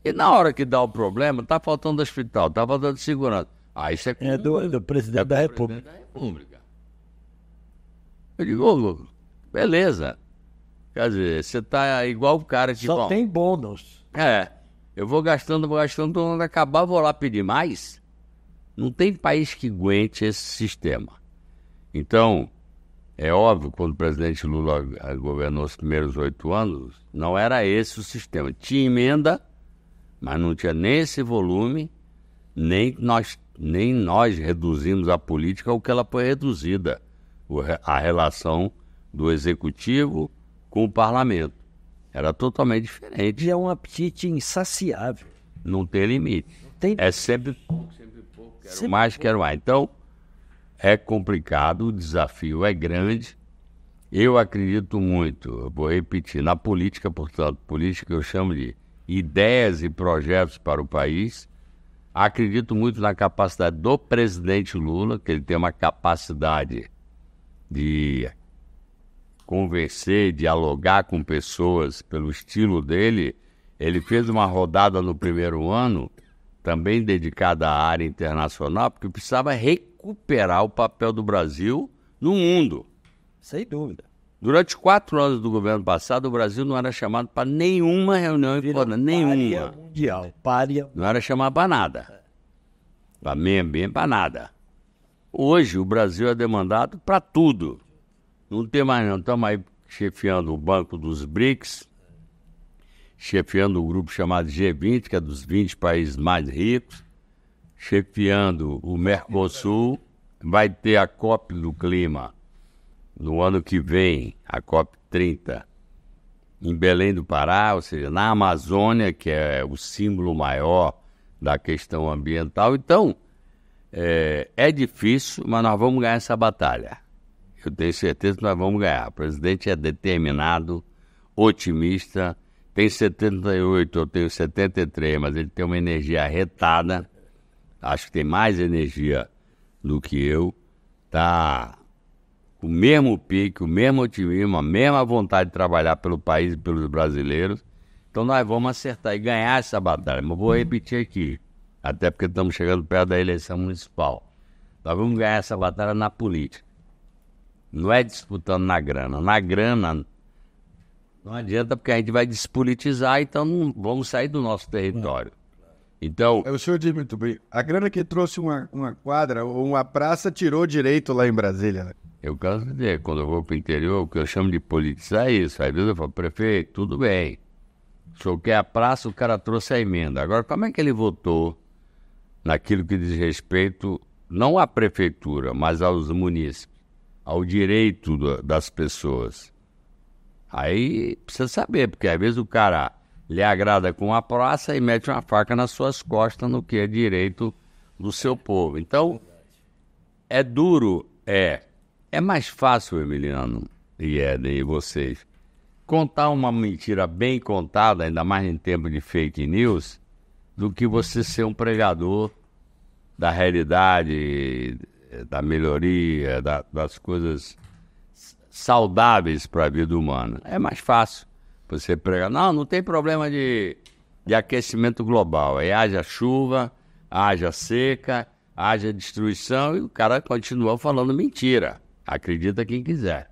E na hora que dá o problema, está faltando hospital, está faltando segurança. Isso é do presidente da República. Eu digo, beleza. Quer dizer, você está igual o cara que... Só tem bônus. Eu vou gastando, quando acabar, vou lá pedir mais. Não tem país que aguente esse sistema. Então, é óbvio, quando o presidente Lula governou os primeiros 8 anos, não era esse o sistema. Tinha emenda, mas não tinha nem esse volume, nem nós reduzimos a política ao que ela foi reduzida, a relação do executivo com o parlamento. Era totalmente diferente. E é um apetite insaciável. Não tem limite. É sempre pouco, quero mais, quero mais. Então, é complicado, o desafio é grande. Eu acredito muito, eu vou repetir, na política, portanto, política eu chamo de ideias e projetos para o país. Acredito muito na capacidade do presidente Lula, que ele tem uma capacidade de convencer, dialogar com pessoas pelo estilo dele. Ele fez uma rodada no primeiro ano, também dedicada à área internacional, porque precisava recuperar o papel do Brasil no mundo. Sem dúvida. Durante 4 anos do governo passado, o Brasil não era chamado para nenhuma reunião importante, nenhuma. Mundial, pária. Não era chamado para nada. Para meio ambiente, para nada. Hoje, o Brasil é demandado para tudo. Não tem mais não. Estamos aí chefiando o Banco dos BRICS, chefiando o grupo chamado G20, que é dos 20 países mais ricos, chefiando o Mercosul. Vai ter a COP do Clima no ano que vem, a COP 30, em Belém do Pará, ou seja, na Amazônia, que é o símbolo maior da questão ambiental. Então, é difícil, mas nós vamos ganhar essa batalha. Eu tenho certeza que nós vamos ganhar. O presidente é determinado, otimista, tem 78, eu tenho 73, mas ele tem uma energia arretada, acho que tem mais energia do que eu, tá o mesmo pique, o mesmo otimismo, a mesma vontade de trabalhar pelo país e pelos brasileiros. Então nós vamos acertar e ganhar essa batalha. Mas vou repetir aqui, até porque estamos chegando perto da eleição municipal. Nós vamos ganhar essa batalha na política. Não é disputando na grana. Na grana não adianta, porque a gente vai despolitizar, então não vamos sair do nosso território. Então, o senhor diz muito bem. A grana que trouxe uma quadra ou uma praça tirou direito lá em Brasília, né? Eu quero dizer, quando eu vou para o interior, o que eu chamo de politizar é isso. Às vezes eu falo, prefeito, tudo bem. O senhor quer a praça, o cara trouxe a emenda. Agora, como é que ele votou naquilo que diz respeito, não à prefeitura, mas aos munícipes, ao direito das pessoas? Aí precisa saber, porque às vezes o cara lhe agrada com a praça e mete uma faca nas suas costas no que é direito do seu povo. Então, é duro, é mais fácil, Emiliano e Éden e vocês, contar uma mentira bem contada, ainda mais em tempo de fake news, do que você ser um pregador da realidade, da melhoria, das coisas saudáveis para a vida humana. É mais fácil você pregar. Não tem problema de aquecimento global. Aí haja chuva, haja seca, haja destruição, e o cara continua falando mentira. Acredita quem quiser.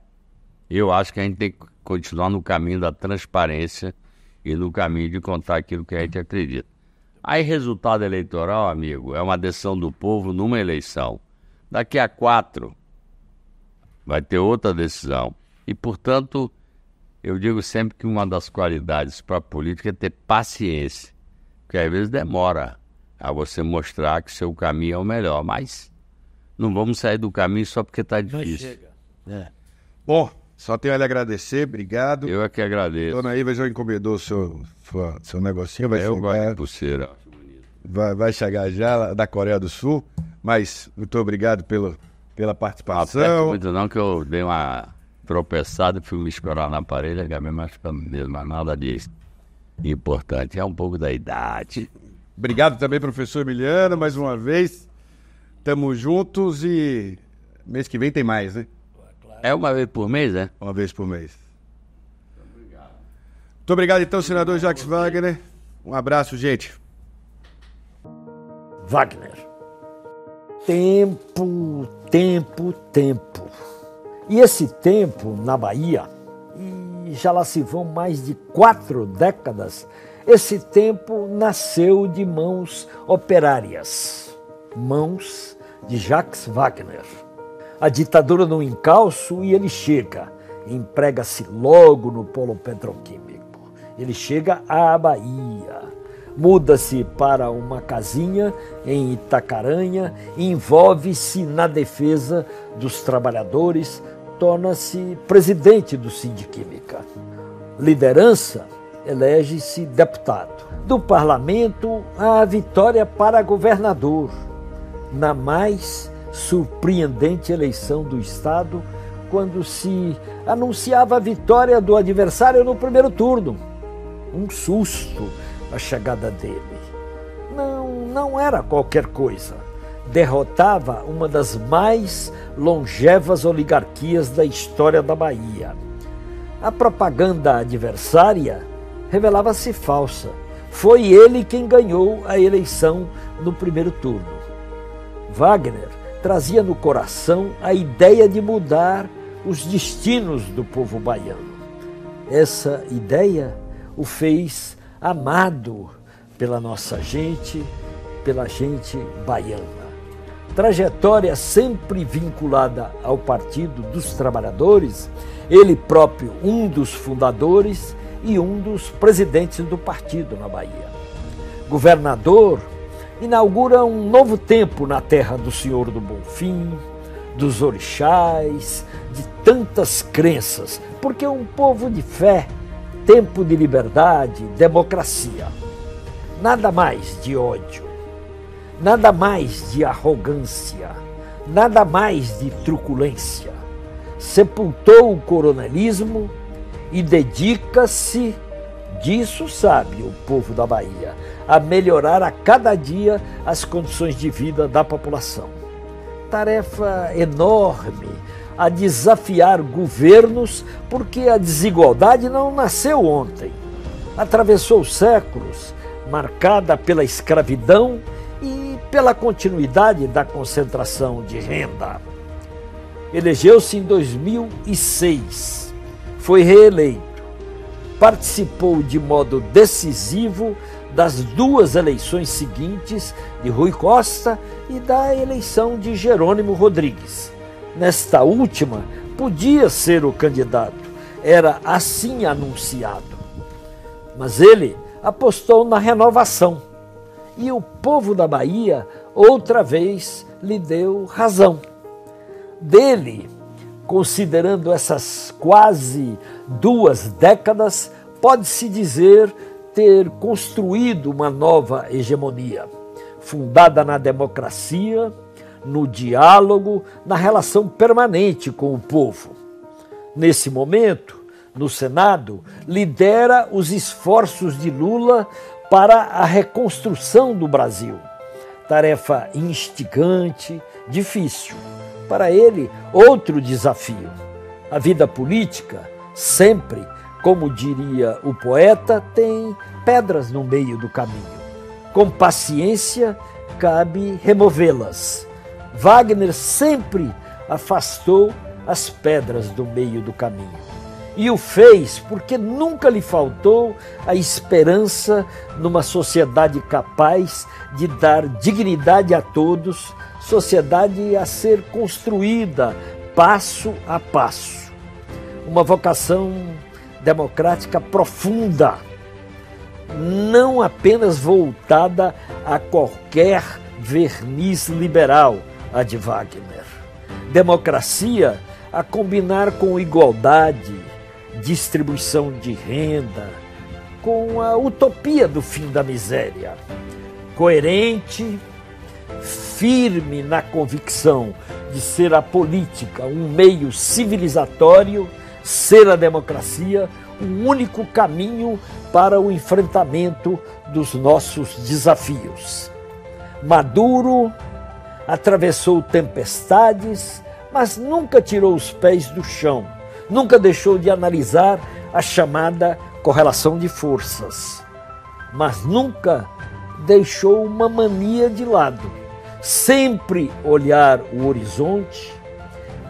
Eu acho que a gente tem que continuar no caminho da transparência e no caminho de contar aquilo que a gente acredita. Aí, resultado eleitoral, amigo, é uma decisão do povo numa eleição. Daqui a 4 vai ter outra decisão. E, portanto, eu digo sempre que uma das qualidades para a política é ter paciência, porque às vezes demora a você mostrar que seu caminho é o melhor, mas não vamos sair do caminho só porque está difícil. Bom, só tenho a lhe agradecer, obrigado. Eu é que agradeço. Dona Iva já encomendou seu negocinho, vai eu chegar. gosto de pulseira. Vai chegar já da Coreia do Sul, mas muito obrigado pela participação. Não muito não, que eu dei uma tropeçada e fui me escorar na parede, acabei machucando mesmo, mas nada disso. Importante, é um pouco da idade. Obrigado também, professor Emiliano, mais uma vez. Tamo juntos e mês que vem tem mais, né? É uma vez por mês, né? Uma vez por mês. Muito obrigado, então, senador Jacques Wagner. Um abraço, gente. Wagner. Tempo. E esse tempo na Bahia, e já lá se vão mais de 4 décadas, esse tempo nasceu de mãos operárias, mãos de Jacques Wagner. A ditadura no encalço e ele chega, emprega-se logo no polo petroquímico. Ele chega à Bahia, muda-se para uma casinha em Itacaranha, envolve-se na defesa dos trabalhadores, torna-se presidente do Sindiquímica. Liderança, elege-se deputado. Do parlamento, a vitória para governador. Na mais surpreendente eleição do Estado, quando se anunciava a vitória do adversário no primeiro turno. Um susto a chegada dele. não era qualquer coisa. Derrotava uma das mais longevas oligarquias da história da Bahia. A propaganda adversária revelava-se falsa. Foi ele quem ganhou a eleição no primeiro turno. Wagner trazia no coração a ideia de mudar os destinos do povo baiano. Essa ideia o fez amado pela nossa gente, pela gente baiana. Trajetória sempre vinculada ao Partido dos Trabalhadores, ele próprio um dos fundadores e um dos presidentes do partido na Bahia. Governador, inaugura um novo tempo na terra do Senhor do Bonfim, dos orixás, de tantas crenças, porque é um povo de fé, tempo de liberdade, democracia. Nada mais de ódio, nada mais de arrogância, nada mais de truculência. Sepultou o coronelismo e dedica-se, disso sabe o povo da Bahia, a melhorar a cada dia as condições de vida da população. Tarefa enorme a desafiar governos, porque a desigualdade não nasceu ontem. Atravessou séculos, marcada pela escravidão e pela continuidade da concentração de renda. Elegeu-se em 2006, foi reeleito, participou de modo decisivo das duas eleições seguintes de Rui Costa e da eleição de Jerônimo Rodrigues. Nesta última, podia ser o candidato, era assim anunciado. Mas ele apostou na renovação e o povo da Bahia outra vez lhe deu razão. Dele, considerando essas quase 2 décadas, pode-se dizer ter construído uma nova hegemonia, fundada na democracia, no diálogo, na relação permanente com o povo. Nesse momento, no Senado, lidera os esforços de Lula para a reconstrução do Brasil. Tarefa instigante, difícil. Para ele, outro desafio. A vida política, sempre, como diria o poeta, tem pedras no meio do caminho. Com paciência, cabe removê-las. Wagner sempre afastou as pedras do meio do caminho. E o fez porque nunca lhe faltou a esperança numa sociedade capaz de dar dignidade a todos, sociedade a ser construída passo a passo. Uma vocação democrática profunda, não apenas voltada a qualquer verniz liberal, a de Wagner. Democracia a combinar com igualdade, distribuição de renda, com a utopia do fim da miséria. Coerente, firme na convicção de ser a política um meio civilizatório, ser a democracia o único caminho para o enfrentamento dos nossos desafios. Maduro atravessou tempestades, mas nunca tirou os pés do chão, nunca deixou de analisar a chamada correlação de forças, mas nunca deixou uma mania de lado, sempre olhar o horizonte,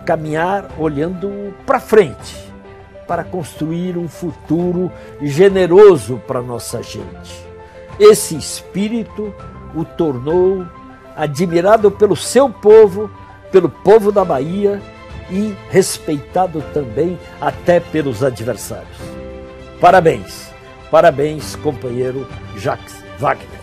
caminhar olhando para frente, para construir um futuro generoso para nossa gente. Esse espírito o tornou admirado pelo seu povo, pelo povo da Bahia e respeitado também até pelos adversários. Parabéns, parabéns, companheiro Jacques Wagner.